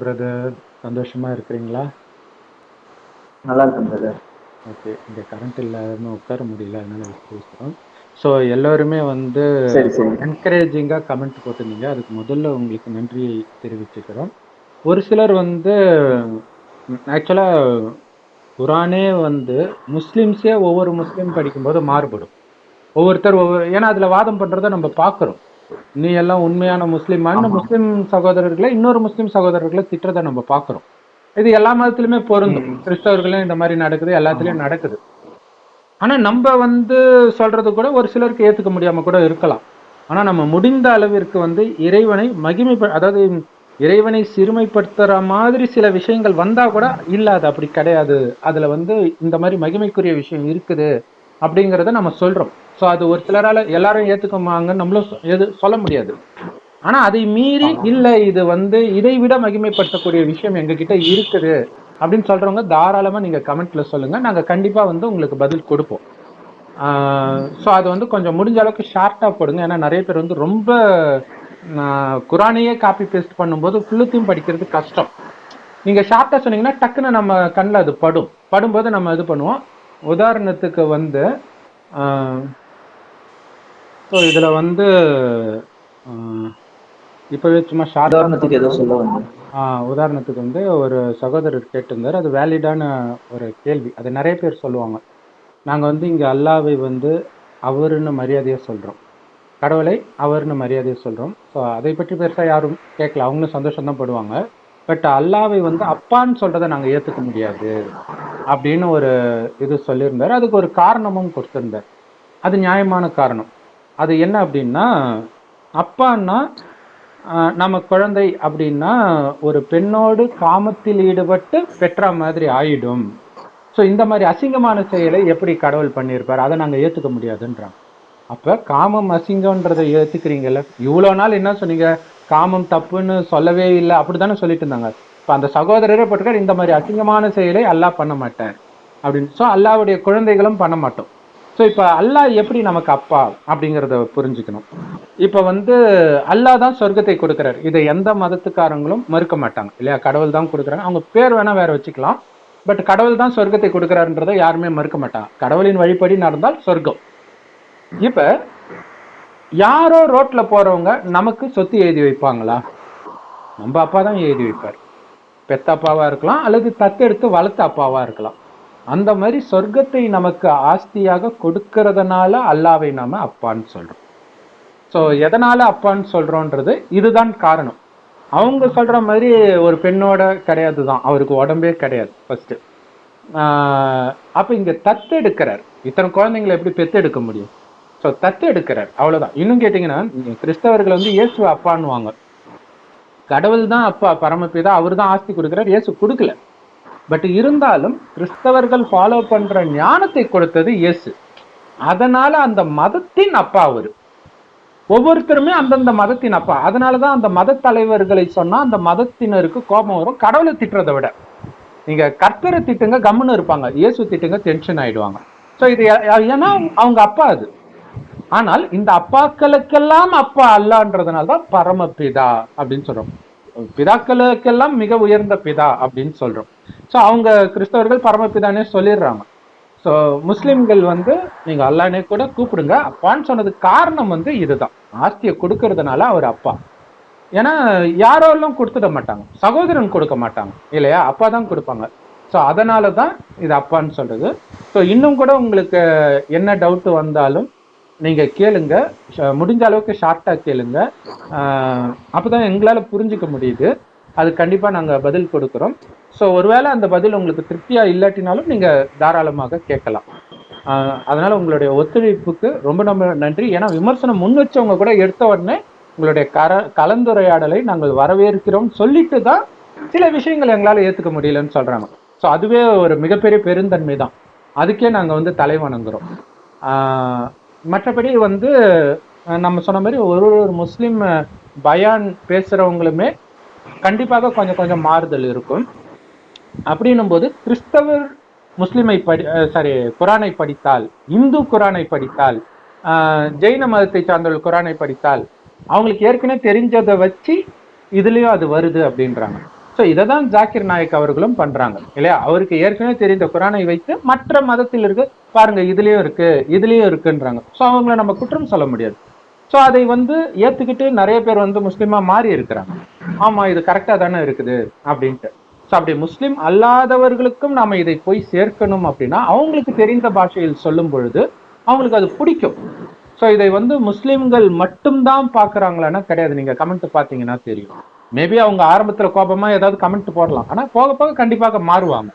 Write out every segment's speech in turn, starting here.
Brother, சந்தோஷமா இருக்கிறீங்களா? நல்லா இருக்கேன் பிரதர். ஓகே. இங்க கரண்ட் இல்லாம உட்கார முடியல, அதனால பேசுறோம். ஸோ எல்லாருமே வந்து சரி சரி. என்கரேஜிங்கா கமெண்ட் போட்டிருந்தீங்க. அதுக்கு முதல்ல உங்களுக்கு நன்றியை தெரிவிச்சுக்கிறோம். ஒரு சிலர் வந்து ஆக்சுவலா குரானே வந்து முஸ்லிம்ஸே ஒவ்வொரு முஸ்லீம் படிக்கும்போது மாறுபடும். ஒவ்வொருத்தர் ஏன்னா அதுல வாதம் பண்றதை நம்ம பார்க்கிறோம். நீ எல்லாம் உண்மையான முஸ்லீமான்னு ஆமா. முஸ்லிம் சகோதரர்களை இன்னொரு முஸ்லிம் சகோதரர்களை திட்டுறதை நம்ம பார்க்கிறோம். இது எல்லா மதத்திலுமே பொருந்தும். ம். கிறிஸ்தவர்களும் இந்த மாதிரி நடக்குது, ஆமா. எல்லாத்துலயும் நடக்குது. ஆனா நம்ம வந்து சொல்றது கூட ஒரு சிலருக்கு ஏத்துக்க முடியாம கூட இருக்கலாம். ஆனா நம்ம முடிந்த அளவிற்கு வந்து இறைவனை அதாவது இறைவனை சிறுமைப்படுத்துற மாதிரி சில விஷயங்கள் வந்தா கூட இல்ல, அது அப்படி கிடையாது, அதுல வந்து இந்த மாதிரி மகிமைக்குரிய விஷயம் இருக்குது அப்படிங்கறத நம்ம சொல்றோம். சோ அது ஒரு சிலரால எல்லாரும் ஏத்துக்குமாங்கன்னு நம்மளும் சொல்ல முடியாது. ஆனா அதை மீறி ஆமா. இல்ல, இது வந்து இதை விட மகிமைப்படுத்தக்கூடிய விஷயம் எங்க கிட்ட இருக்குது அப்படின்னு சொல்றவங்க தாராளமா நீங்க கமெண்ட்ல சொல்லுங்க. நாங்க கண்டிப்பா வந்து உங்களுக்கு பதில் கொடுப்போம். ஸோ அது வந்து கொஞ்சம் முடிஞ்ச அளவுக்கு ஷார்ட்டா போடுங்க. ஏன்னா நிறைய பேர் வந்து ரொம்ப குரானையே காப்பி பேஸ்ட் பண்ணும்போது ஃபுல்லுத்தையும் படிக்கிறது கஷ்டம். நீங்க ஷார்ட்டா சொன்னீங்கன்னா டக்குன்னு நம்ம கண்ணில் அது படும்போது நம்ம இது பண்ணுவோம். உதாரணத்துக்கு வந்து ஸோ இதுல வந்து இப்பவே சும்மா ஷார்ட்டா உதாரணத்துக்கு ஏதோ சொல்றேன். சொல்ல வந்து. உதாரணத்துக்கு வந்து ஒரு சகோதரர் கேட்டிருந்தார். அது வேலிடான ஒரு கேள்வி. அது நிறைய பேர் சொல்லுவாங்க. நாங்க வந்து இங்க அல்லாவை வந்து அவருன்னு மரியாதையா சொல்றோம், கடவுளை அவர்னு மரியாதையை சொல்றோம். ஸோ அதை பற்றி பெருசா யாரும் கேட்கல, அவங்களும் சந்தோஷம் தான் படுவாங்க. பட் அல்லாவை வந்து அப்பான்னு சொல்றதை நாங்க ஏத்துக்க முடியாது அப்படின்னு ஒரு இது சொல்லியிருந்தாரு. அதுக்கு ஒரு காரணமும் கொடுத்திருந்தார். அது நியாயமான காரணம். அது என்ன அப்படின்னா, அப்பான்னா நம்ம குழந்தை அப்படின்னா ஒரு பெண்ணோடு காமத்தில் ஈடுபட்டு பெற்ற மாதிரி ஆயிடும். ஸோ இந்த மாதிரி அசிங்கமான செயலை எப்படி கடவுள் பண்ணியிருப்பார், அதை நாங்க ஏத்துக்க முடியாதுன்றாங்க. அப்ப காமம் அசிங்கம்ன்றதை ஏத்துக்கிறீங்கல்ல. இவ்வளவு நாள் என்ன சொன்னீங்க, காமம் தப்புன்னு சொல்லவே இல்லை அப்படித்தானே சொல்லிட்டு இருந்தாங்க. இப்ப அந்த சகோதரரே போட்டுக்கார், இந்த மாதிரி அசிங்கமான செயலை அல்லாஹ் பண்ண மாட்டேன் அப்படின்னு. ஸோ அல்லாஹ்வுடைய குழந்தைகளும் பண்ண மாட்டோம். ஸோ இப்ப அல்லாஹ் எப்படி நமக்கு அப்பா அப்படிங்கிறத புரிஞ்சுக்கணும். இப்ப வந்து அல்லாஹ் தான் சொர்க்கத்தை கொடுக்கிறார். இதை எந்த மதத்துக்காரங்களும் மறுக்க மாட்டாங்க இல்லையா? கடவுள் தான் கொடுக்குறாங்க. அவங்க பேர் வேணா வேற வச்சுக்கலாம், பட் கடவுள் தான் சொர்க்கத்தை கொடுக்கிறாருன்றதை யாருமே மறுக்க மாட்டாங்க. கடவுளின் வழிபடி நடந்தால் சொர்க்கம். இப்ப யாரோ ரோட்ல போறவங்க நமக்கு சொத்து எழுதி வைப்பாங்களா? நம்ம அப்பா தான் எழுதி வைப்பார். பெத்த அப்பாவா இருக்கலாம், அல்லது தத்தெடுத்து வளர்த்த அப்பாவா இருக்கலாம். அந்த மாதிரி சொர்க்கத்தை நமக்கு ஆஸ்தியாக கொடுக்கறதுனால அல்லாவை நாம அப்பான்னு சொல்றோம். ஸோ எதனால அப்பான்னு சொல்றோன்றது இதுதான் காரணம். அவங்க சொல்ற மாதிரி ஒரு பெண்ணோட கிடையாது தான், அவருக்கு உடம்பே கிடையாது ஃபர்ஸ்ட். அப்ப இங்க தத்தெடுக்கிறார். இத்தனை குழந்தைங்களை எப்படி பெத்தெடுக்க முடியும்? ஸோ தத்தெடுக்கிறார், அவ்வளவுதான். இன்னும் கேட்டீங்கன்னா கிறிஸ்தவர்கள் வந்து இயேசு அப்பான்னுவாங்க. கடவுள் தான் அப்பா, பரமபிதா, அவர் தான் ஆஸ்தி கொடுக்கிறார், இயேசு கொடுக்கல. பட் இருந்தாலும் கிறிஸ்தவர்கள் ஃபாலோ பண்ற ஞானத்தை கொடுத்தது இயேசு. அதனால அந்த மதத்தின் அப்பா அவரு. ஒவ்வொருத்தருமே அந்தந்த மதத்தின் அப்பா. அதனாலதான் அந்த மத தலைவர்களை சொன்னா அந்த மதத்தினருக்கு கோபம் வரும், கடவுளை திட்டுறதை விட. நீங்க கர்த்தரை திட்டுங்க கம்முன்னு இருப்பாங்க, இயேசு திட்டுங்க டென்ஷன் ஆயிடுவாங்க. ஸோ இது ஏன்னா அவங்க அப்பா அது. ஆனால் இந்த அப்பாக்களுக்கெல்லாம் அப்பா அல்லான்றதுனால்தான் பரமபிதா அப்படின்னு சொல்றோம். பிதாக்களுக்கெல்லாம் மிக உயர்ந்த பிதா அப்படின்னு சொல்றோம். ஸோ அவங்க கிறிஸ்தவர்கள் பரமபிதானே சொல்லிடுறாங்க. ஸோ முஸ்லிம்கள் வந்து நீங்க அல்லானே கூட கூப்பிடுங்க அப்பான்னு சொன்னதுக்கு காரணம் வந்து இதுதான், ஆஸ்தியை கொடுக்கறதுனால அவர் அப்பா. ஏன்னா யாரோ எல்லாம் கொடுத்துட மாட்டாங்க, சகோதரன் கொடுக்க மாட்டாங்க இல்லையா, அப்பா தான் கொடுப்பாங்க. ஸோ அதனாலதான் இது அப்பான்னு சொல்றது. ஸோ இன்னும் கூட உங்களுக்கு என்ன டவுட் வந்தாலும் நீங்க கேளுங்க, முடிஞ்ச அளவுக்கு ஷார்ட்டா கேளுங்க. அப்பதான் எங்களால புரிஞ்சுக்க முடியுது. அது கண்டிப்பா நாங்க பதில் கொடுக்கிறோம். ஸோ ஒருவேளை அந்த பதில் உங்களுக்கு திருப்தியா இல்லாட்டினாலும் நீங்க தாராளமாக கேட்கலாம். அதனால உங்களுடைய ஒத்துழைப்புக்கு ரொம்ப ரொம்ப நன்றி. ஏன்னா விமர்சனம் முன் வச்சவங்க கூட எடுத்த உடனே உங்களுடைய கலந்துரையாடலை நாங்கள் வரவேற்கிறோம் சொல்லிட்டு தான் சில விஷயங்கள் எங்களால ஏத்துக்க முடியலன்னு சொல்றாங்க. ஸோ அதுவே ஒரு மிகப்பெரிய பெருந்தன்மை தான், அதுக்கே நாங்க வந்து தலை வணங்குறோம். மற்றபடி வந்து நம்ம சொன்ன மாதிரி ஒரு முஸ்லிம் பயான் பேசுறவங்களுமே கண்டிப்பாக கொஞ்சம் கொஞ்சம் மாறுதல் இருக்கும். அப்படின்னும் போது கிறிஸ்தவர் முஸ்லிமை குரானை படித்தால், இந்து குரானை படித்தால், ஜெயின மதத்தை சார்ந்தவர்கள் குரானை படித்தால் அவங்களுக்கு ஏற்கனவே தெரிஞ்சதை வச்சு இதுலயும் அது வருது அப்படின்றாங்க. ஸோ இதை தான் ஜாக்கிர் நாயக் அவர்களும் பண்றாங்க இல்லையா? அவருக்கு ஏற்கனவே தெரிந்த குரானை வைத்து மற்ற மதத்தில் இருக்கு பாருங்க, இதுலயும் இருக்கு இதுலயும் இருக்குன்றாங்க. ஸோ அவங்கள நம்ம குற்றம் சொல்ல முடியாது. ஸோ அதை வந்து ஏத்துக்கிட்டு நிறைய பேர் வந்து முஸ்லீமா மாறி இருக்கிறாங்க. ஆமா, இது கரெக்டா தானே இருக்குது அப்படின்ட்டு. ஸோ அப்படி முஸ்லீம் அல்லாதவர்களுக்கும் நாம இதை போய் சேர்க்கணும் அப்படின்னா அவங்களுக்கு தெரிந்த பாஷையில் சொல்லும் பொழுது அவங்களுக்கு அது பிடிக்கும். ஸோ இதை வந்து முஸ்லீம்கள் மட்டும்தான் பாக்குறாங்களான்னா கிடையாது. நீங்க கமெண்ட் பாத்தீங்கன்னா தெரியும். மேபி அவங்க ஆரம்பத்துல கோபமா ஏதாவது கமெண்ட் போடலாம், ஆனா போக போக கண்டிப்பாக மாறுவாங்க.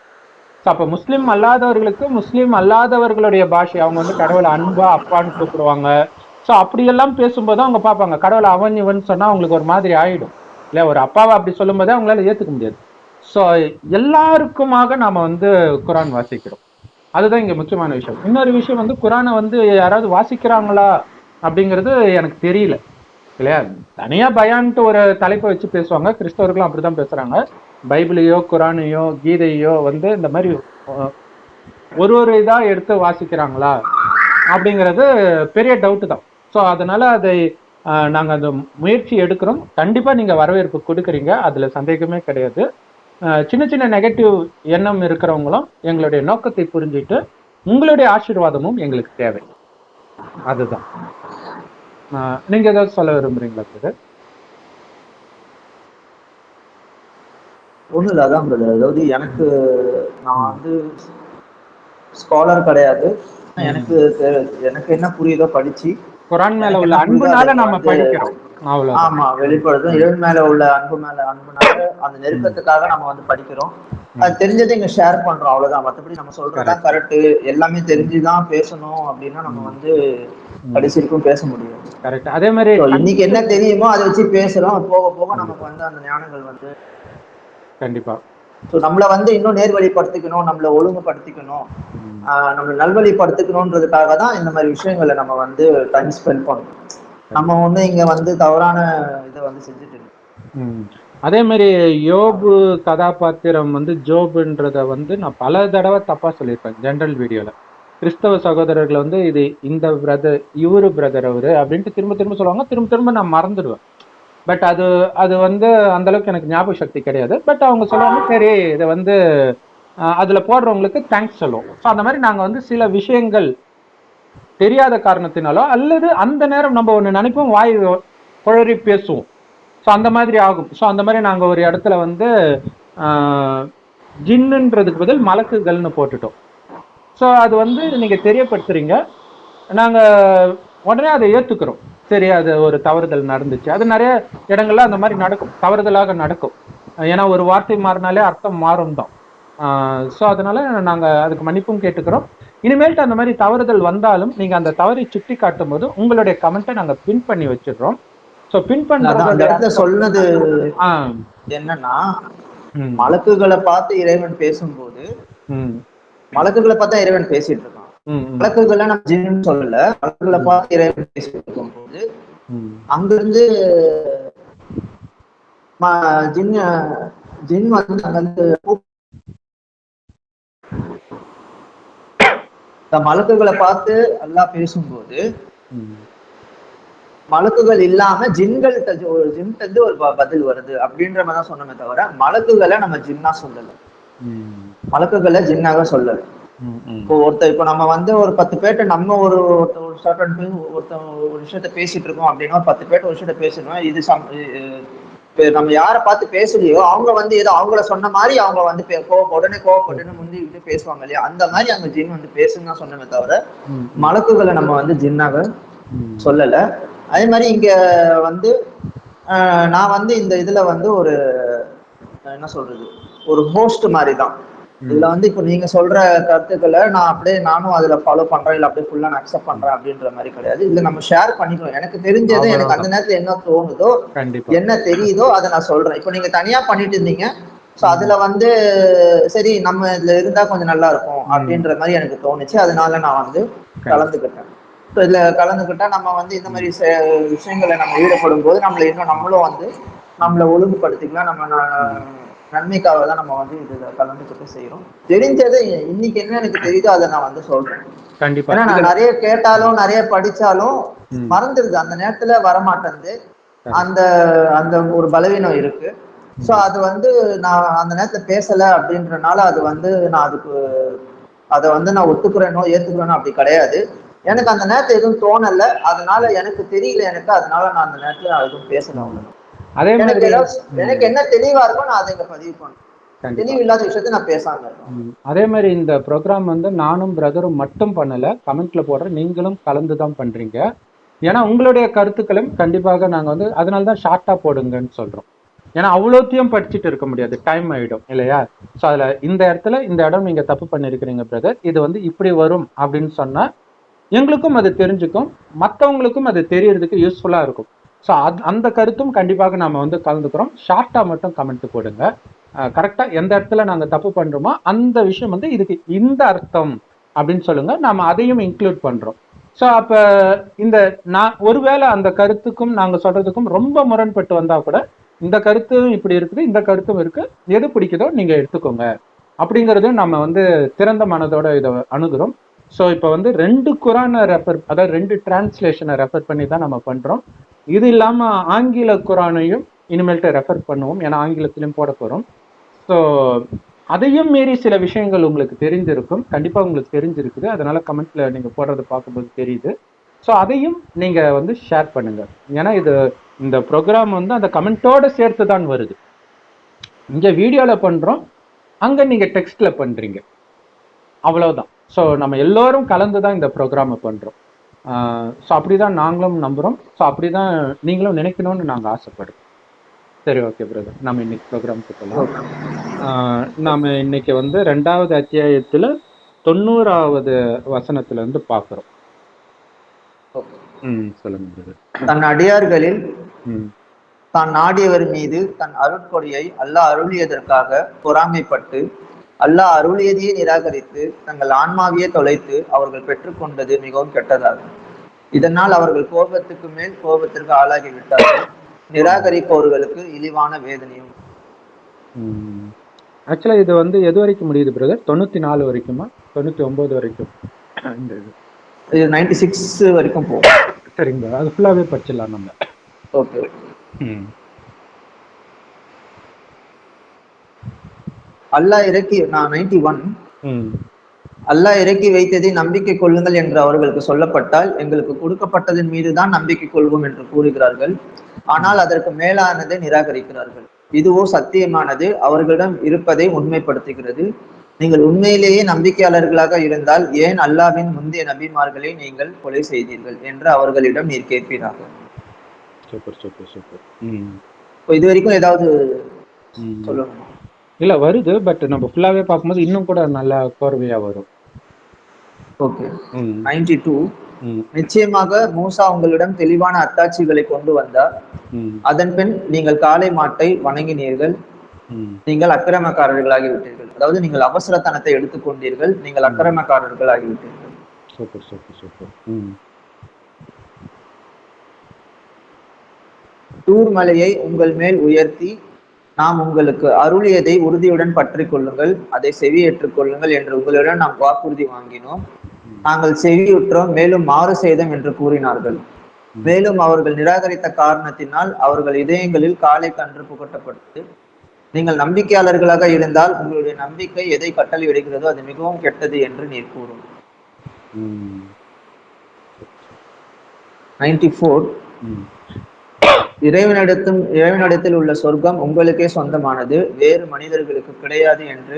ஸோ அப்ப முஸ்லீம் அல்லாதவர்களுக்கு முஸ்லீம் அல்லாதவர்களுடைய பாஷை, அவங்க வந்து கடவுளை அன்பா அப்பான்னு கூப்பிடுவாங்க. ஸோ அப்படியெல்லாம் பேசும்போது அவங்க பார்ப்பாங்க, கடவுளை அவன் இவன் சொன்னா அவங்களுக்கு ஒரு மாதிரி ஆயிடும் இல்லையா? ஒரு அப்பாவை அப்படி சொல்லும் போதே அவங்களால ஏத்துக்க முடியாது. ஸோ எல்லாருக்குமாக நாம வந்து குரான் வாசிக்கிறோம். அதுதான் இங்க முக்கியமான விஷயம். இன்னொரு விஷயம் வந்து குரானை வந்து யாராவது வாசிக்கிறாங்களா அப்படிங்கிறது எனக்கு தெரியல இல்லையா? தனியா பயான்ட்டு ஒரு தலைப்பை வச்சு பேசுவாங்க, கிறிஸ்தவர்களும் அப்படிதான் பேசுறாங்க. பைபிளையோ குரானையோ கீதையோ வந்து இந்த மாதிரி ஒரு இதா எடுத்து வாசிக்கிறாங்களா அப்படிங்கிறது பெரிய டவுட் தான். ஸோ அதனால அதை நாங்க அந்த முயற்சி எடுக்கிறோம். கண்டிப்பா நீங்க வரவேற்பு கொடுக்குறீங்க, அதுல சந்தேகமே கிடையாது. சின்ன சின்ன நெகட்டிவ் எண்ணம் இருக்கிறவங்களும் எங்களுடைய நோக்கத்தை புரிஞ்சுட்டு உங்களுடைய ஆசீர்வாதமும் எங்களுக்கு தேவை. அதுதான். நீங்க ஏதாவது சொல்ல விரும்புறீங்களா பிரதர்? ஒன்றும் இல்லை, அதான் பிரதர். அதாவது எனக்கு நான் வந்து ஸ்காலர் கிடையாது. எனக்கு எனக்கு என்ன புரியுதோ படிச்சு குரான் மேல உள்ள அன்புனால நம்ம படிக்கிறோம். ஆமா, வெளிப்படுத்தும். இறைவன் மேல உள்ள அன்புனால அந்த நெருக்கத்துக்காக நம்ம வந்து படிக்கிறோம். அது தெரிஞ்சதை இங்க ஷேர் பண்றோம், அவ்வளவுதான். மற்றபடி நம்ம சொல்றதுதான் கரெக்ட், எல்லாமே தெரிஞ்சுதான் பேசணும் அப்படின்னா நம்ம வந்து கடைசி வரைக்கும் பேச முடியும். கரெக்ட். அதே மாதிரி இன்னைக்கு என்ன தெரியுமோ அதை வச்சு பேசுறோம். போக போக நமக்கு வந்து அந்த ஞானங்கள் வந்து கண்டிப்பா. ஸோ நம்மளை வந்து இன்னும் நேர்வழிப்படுத்திக்கணும், நம்மளை ஒழுங்குபடுத்திக்கணும், நம்மளை நல்வழிப்படுத்திக்கணுன்றதுக்காக தான் இந்த மாதிரி விஷயங்களை நம்ம வந்து டைம் ஸ்பெண்ட் பண்ணணும். நம்ம வந்து இங்க வந்து தவறான இதை வந்து செஞ்சுட்டு இருக்கோம். அதே மாதிரி யோபு கதாபாத்திரம் வந்து ஜோபுன்றத வந்து நான் பல தடவை தப்பா சொல்லியிருப்பேன் ஜென்ரல் வீடியோல. கிறிஸ்தவ சகோதரர்களை வந்து இது இந்த பிரதர் இவரு பிரதர் அவரு அப்படின்ட்டு திரும்ப திரும்ப சொல்லுவாங்க. திரும்ப திரும்ப நான் மறந்துடுவேன். பட் அது வந்து அந்த அளவுக்கு எனக்கு ஞாபக சக்தி கிடையாது. பட் அவங்க சொல்லுவாங்க, சரி இதை வந்து அதுல போடுறவங்களுக்கு தேங்க்ஸ் சொல்லுவோம். ஸோ அந்த மாதிரி நாங்க வந்து சில விஷயங்கள் தெரியாத காரணத்தினாலோ அல்லது அந்த நேரம் நம்ம ஒன்று நினைப்போம், வாய் குழறி பேசுவோம். ஸோ அந்த மாதிரி ஆகும். ஸோ அந்த மாதிரி நாங்கள் ஒரு இடத்துல வந்து ஜின்னுன்றதுக்கு பதில் மலக்குகள்னு போட்டுட்டோம். ஸோ அது வந்து நீங்க தெரியப்படுத்துறீங்க, நாங்க உடனே அதை ஏத்துக்கிறோம். சரி, அது ஒரு தவறுதல் நடந்துச்சு. அது நிறைய இடங்கள்ல அந்த மாதிரி நடக்கும், தவறுதலாக நடக்கும். ஏன்னா ஒரு வார்த்தை மாறினாலே அர்த்தம் மாறும் தான். ஸோ அதனால நாங்க அதுக்கு மன்னிப்பும் கேட்டுக்கிறோம். இனிமேல்ட்டு அந்த மாதிரி தவறுதல் வந்தாலும் நீங்க அந்த தவறை சுட்டி காட்டும் போது உங்களுடைய கமெண்ட்டை நாங்க பின் பண்ணி வச்சிடுறோம். ஸோ பின் பண்றது சொன்னது என்னன்னா, மலக்குகளை பார்த்து இறைவன் பேசும்போது மலக்குகளை பார்த்தா இறைவன் பேசிட்டு இருக்கான். மலக்குகளை நம்ம ஜின்னு சொல்லல, மலக்குகளை பார்த்து இறைவன் பேசிட்டு இருக்கும் போது அங்கிருந்து ஜின் வந்து அங்கிருந்து மலக்குகளை பார்த்து அல்லாஹ் பேசும்போது மலக்குகள் இல்லாம ஜின்கள் ஒரு ஜின்ட்டு ஒரு பதில் வருது அப்படின்ற மாதிரி தான் சொன்னமே தவிர மலக்குகளை நம்ம ஜின்னா சொல்லல, மலக்குகளை ஜின்னாக சொல்லல. இப்போ நம்ம வந்து ஒரு 10 பேர்ட்ட நம்ம ஒரு விஷயத்த பேசிட்டு இருக்கோம் அப்படின்னா 10 பேர்ட்ட ஒரு விஷயத்த பேசணும். இது நம்ம யாரை பார்த்து பேசலையோ அவங்க வந்து ஏதோ அவங்கள சொன்ன மாதிரி அவங்க வந்து உடனே கோவப்பட்டுன்னு முந்திக்கிட்டு பேசுவாங்க இல்லையா? அந்த மாதிரி அங்க ஜின் வந்து பேசுன்னு தான் சொன்னமே தவிர மலக்குகளை நம்ம வந்து ஜின்னாக சொல்லல. அதே மாதிரி இங்க வந்து நான் வந்து இந்த இதுல வந்து ஒரு என்ன சொல்றது, ஒரு ஹோஸ்ட் மாதிரி தான். இதுல வந்து இப்போ நீங்க சொல்ற கருத்துக்களை நான் அப்படியே நானும் அதுல ஃபாலோ பண்றேன், இல்லை அப்படியே ஃபுல்லா நான் அக்செப்ட் பண்றேன் அப்படின்ற மாதிரி கிடையாது. இதுல நம்ம ஷேர் பண்ணிக்கிறோம். எனக்கு தெரிஞ்சது, எனக்கு அந்த நேரத்துல என்ன தோணுதோ, என்ன தெரியுதோ அதை நான் சொல்றேன். இப்போ நீங்க தனியா பண்ணிட்டு இருந்தீங்க, ஸோ அதுல வந்து சரி நம்ம இதுல இருந்தா கொஞ்சம் நல்லா இருக்கும் அப்படின்ற மாதிரி எனக்கு தோணுச்சு. அதனால நான் வந்து கலந்துக்கிட்டேன். ஸோ இதுல கலந்துக்கிட்டா நம்ம வந்து இந்த மாதிரி விஷயங்களை நம்ம ஈடுபடும் போது நம்மளை இன்னும் நம்மளும் வந்து நம்மளை ஒழுங்குபடுத்திக்கலாம். நம்ம நன்மைக்காக தான் நம்ம வந்து இதுல கலந்துக்கிட்டு செய்யறோம். தெரிஞ்சது இன்னைக்கு என்ன எனக்கு தெரியுதோ அதை நான் வந்து சொல்றேன். கண்டிப்பா. ஏன்னா நான் நிறைய கேட்டாலும் நிறைய படிச்சாலும் மறந்துடுது, அந்த நேரத்துல வரமாட்டேங்குது. அந்த அந்த ஒரு பலவீனம் இருக்கு. ஸோ அது வந்து நான் அந்த நேரத்துல பேசல அப்படின்றனால அது வந்து நான் அதுக்கு அதை வந்து நான் ஒத்துக்கிறேனோ ஏத்துக்கிறேனோ அப்படி கிடையாது. எனக்கு அந்த நேரத்துல எதுவும் தோணல, அதனால எனக்கு தெரியல, எனக்கு அதனால நான் அந்த நேரத்துல நான் எதுவும் பேசல. அவ்வளவு அதே எனக்கு மாதிரி ஏதாவது எனக்கு என்ன தெளிவா இருக்கும் நான் அதை இங்க பதிவு பண்ணுவேன். கண்டிப்பா தெளிவு இல்லாத விஷயத்த நான் பேசாம இருக்கேன். அதே மாதிரி இந்த ப்ரோக்ராம் வந்து நானும் பிரதரும் மட்டும் பண்ணல, கமெண்ட்ல போடுற நீங்களும் கலந்து தான் பண்றீங்க. ஏன்னா உங்களுடைய கருத்துக்களையும் கண்டிப்பாக நாங்க வந்து அதனால தான் ஷார்ட்டா போடுங்கன்னு சொல்றோம். ஏன்னா அவ்வளோத்தையும் படிச்சுட்டு இருக்க முடியாது, டைம் ஆயிடும் இல்லையா? ஸோ அதுல இந்த இடத்துல இந்த இடம் நீங்க தப்பு பண்ணிருக்கிறீங்க பிரதர், இது வந்து இப்படி வரும் அப்படின்னு சொன்னா எங்களுக்கும் அது தெரிஞ்சுக்கும், மற்றவங்களுக்கும் அது தெரியறதுக்கு யூஸ்ஃபுல்லா இருக்கும். ஸோ அந்த கருத்தும் கண்டிப்பாக நாம வந்து கலந்துக்கிறோம். ஷார்ட்டா மட்டும் கமெண்ட் போடுங்க. கரெக்டா எந்த இடத்துல நாங்க தப்பு பண்றோமோ அந்த விஷயம் வந்து இதுக்கு இந்த அர்த்தம் அப்படின்னு சொல்லுங்க, நாம அதையும் இன்க்ளூட் பண்றோம். ஸோ அப்ப இந்த நான் ஒருவேளை அந்த கருத்துக்கும் நாங்க சொல்றதுக்கும் ரொம்ப முரண்பட்டு வந்தா கூட இந்த கருத்தும் இப்படி இருக்குது, இந்த கருத்தும் இருக்கு, எது பிடிக்குதோ நீங்க எடுத்துக்கோங்க அப்படிங்கிறதும் நம்ம வந்து திறந்த மனதோட இதை அணுகிறோம். ஸோ இப்போ வந்து 2 குரானை ரெஃபர், அதாவது 2 டிரான்ஸ்லேஷனை ரெஃபர் பண்ணி தான் நம்ம பண்றோம். இது இல்லாம ஆங்கில குரானையும் இனிமேல்ட்டு ரெஃபர் பண்ணுவோம், ஏன்னா ஆங்கிலத்திலையும் போட போறோம். ஸோ அதையும் மீறி சில விஷயங்கள் உங்களுக்கு தெரிஞ்சிருக்கும், கண்டிப்பா உங்களுக்கு தெரிஞ்சிருக்குது, அதனால கமெண்ட்ல நீங்க போடுறத பார்க்கும்போது தெரியுது. ஸோ அதையும் நீங்க வந்து ஷேர் பண்ணுங்க. ஏன்னா இது இந்த ப்ரோக்ராம் வந்து அந்த கமெண்டோட சேர்த்து தான் வருது. இங்க வீடியோல பண்றோம், அங்க நீங்க டெக்ஸ்ட்ல பண்றீங்க, அவ்வளவுதான். ஸோ நம்ம எல்லோரும் கலந்து தான் இந்த ப்ரோக்ராமை பண்றோம். ஸோ அப்படிதான் நாங்களும் நம்புறோம். ஸோ அப்படிதான் நீங்களும் நினைக்கணும்னு நாங்கள் ஆசைப்படுறோம். சரி, ஓகே பிரதர், நம்ம இன்னைக்கு ப்ரோக்ராமுக்கு போகலாம். நாம இன்னைக்கு வந்து 2வது அத்தியாயத்துல 90வது வசனத்துல இருந்து பார்க்கிறோம். சொல்லுங்க பிரதர். தன் அடியார்களில் தான் நாடியவர் மீது தன் அருட்கொடையை அல்லாஹ் அருளியதற்காக பொறாமைப்பட்டு அல்லாஹ் அருளியதையே நிராகரித்து தங்கள் ஆன்மாவையே தொலைத்து அவர்கள் பெற்றுக்கொண்டது மிகவும் கெட்டதாகும். இதனால் அவர்கள் கோபத்துக்கு மேல் கோபத்திற்கு ஆளாகி விட்டார்கள். நிராகரிப்பவர்களுக்கு இழிவான வேதனையும். ஆக்சுவலா இது வந்து எது வரைக்கும் முடியுது பிரதர்? 94 வரைக்குமா 99 வரைக்கும்? இது 96 வரைக்கும் போகும். சரிங்க, அது ஃபுல்லாவே படிச்சிடலாம் நம்ம. ஓகே. அல்லாஹ் இறக்கி 91 அல்லாஹ் இறக்கி வைத்ததை நம்பிக்கை கொள்ளுங்கள் என்று அவர்களுக்கு சொல்லப்பட்டால் எங்களுக்கு கொடுக்கப்பட்டதன் மீதுதான் நம்பிக்கை கொள்வோம் என்று கூறுகிறார்கள். ஆனால் அதற்கு மேலானதை நிராகரிக்கிறார்கள். இதுவோ சத்தியமானது அவர்களிடம் இருப்பதை உண்மைப்படுத்துகிறது. நீங்கள் உண்மையிலேயே நம்பிக்கையாளர்களாக இருந்தால் ஏன் அல்லாஹ்வின் முந்தைய நபிமார்களை நீங்கள் கொலை செய்தீர்கள் என்று அவர்களிடம் நீர் கேட்பீராக. இது வரைக்கும் ஏதாவது சொல்லணுமா? இல்ல வருது, பட் நம்ம ஃபுல்லாவே பார்க்கும்போது இன்னும் கூட நல்லா கோர்வையா வரும். ஓகே. 92 நிச்சயமாக மூசா உங்களிடம் தெளிவான அத்தாட்சிகளை கொண்டு வந்தார். அதன் பின் நீங்கள் காளை மாட்டை வணங்கினீர்கள். நீங்கள் அக்கிரமக்காரர்களாகி விட்டீர்கள். அதாவது நீங்கள் அவசரத்தனத்தை எடுத்துக்கொண்டீர்கள், நீங்கள் அக்கிரமக்காரர்கள் ஆகிவிட்டீர்கள். Super super super. தூர் மலையை உங்கள் மேல் உயர்த்தி நாம் உங்களுக்கு அருளியதை உறுதியுடன் பற்றி கொள்ளுங்கள், அதை செவியேற்றுக் கொள்ளுங்கள் என்று உங்களிடம் நாம் வாக்குறுதி வாங்கினோம். நாங்கள் செவியுற்றோம், மேலும் மாறு செய்தோம் என்று கூறினார்கள். மேலும் அவர்கள் நிராகரித்த காரணத்தினால் அவர்கள் இதயங்களில் காலை கன்று புகட்டப்பட்டது. நீங்கள் நம்பிக்கையாளர்களாக இருந்தால் உங்களுடைய நம்பிக்கை எதை கட்டளை விடுகிறதோ அது மிகவும் கெட்டது என்று நீர் கூறும். 94 இறைவனிடத்தில் உள்ள சொர்க்கம் உங்களுக்கே சொந்தமானது, வேறு மனிதர்களுக்கு கிடையாது என்று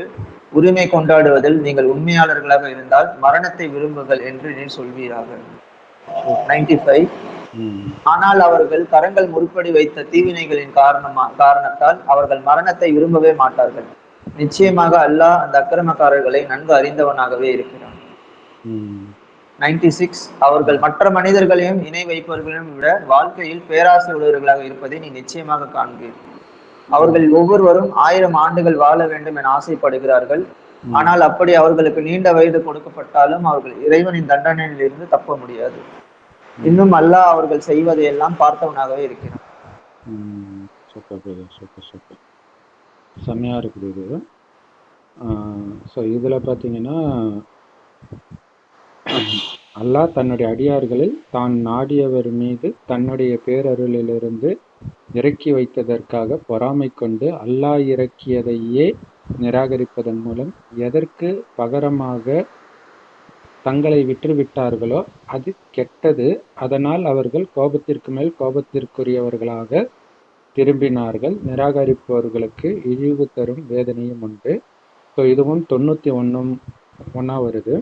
உரிமை கொண்டாடுவதில் நீங்கள் உண்மையாளர்களாக இருந்தால் மரணத்தை விரும்புங்கள் என்று நீர் சொல்வீராக. 95 ஆனால் அவர்கள் கரங்கள் முற்படி வைத்த தீவினைகளின் காரணத்தால் அவர்கள் மரணத்தை விரும்பவே மாட்டார்கள். நிச்சயமாக அல்லாஹ் அந்த அக்கிரமக்காரர்களை நன்கு அறிந்தவனாகவே இருக்கிறான். 96 அவர்கள் மற்ற மனிதர்களையும் இணை வைப்பவர்களையும் விட வாழ்க்கையில் பேராசை உள்ளவர்களாக இருப்பதை நீ நிச்சயமாக காண்பீர். அவர்கள் ஒவ்வொருவரும் 1000 ஆண்டுகள் வாழ வேண்டும் என ஆசைப்படுகிறார்கள். ஆனால் அப்படி அவர்களுக்கு நீண்ட வயது கொடுக்கப்பட்டாலும் அவர்கள் இறைவனின் தண்டனையில் இருந்து தப்ப முடியாது. இன்னும் அல்லாஹ் அவர்கள் செய்வதையெல்லாம் பார்த்தவனாகவே இருக்கிறான். செம்மையா இருக்குது இது. ஸோ இதில் பார்த்தீங்கன்னா அல்லாஹ் தன்னுடைய அடியார்களில் தான் நாடியவர் மீது தன்னுடைய பேரருளிலிருந்து இறக்கி வைத்ததற்காக பொறாமை கொண்டு அல்லாஹ் இறக்கியதையே நிராகரிப்பதன் மூலம் எதற்கு பகரமாக தங்களை விட்டுவிட்டார்களோ அது கெட்டது. அதனால் அவர்கள் கோபத்திற்கு மேல் கோபத்திற்குரியவர்களாக திரும்பினார்கள். நிராகரிப்பவர்களுக்கு இழிவு தரும் வேதனையும் உண்டு. ஸோ இதுவும் 91 வருது.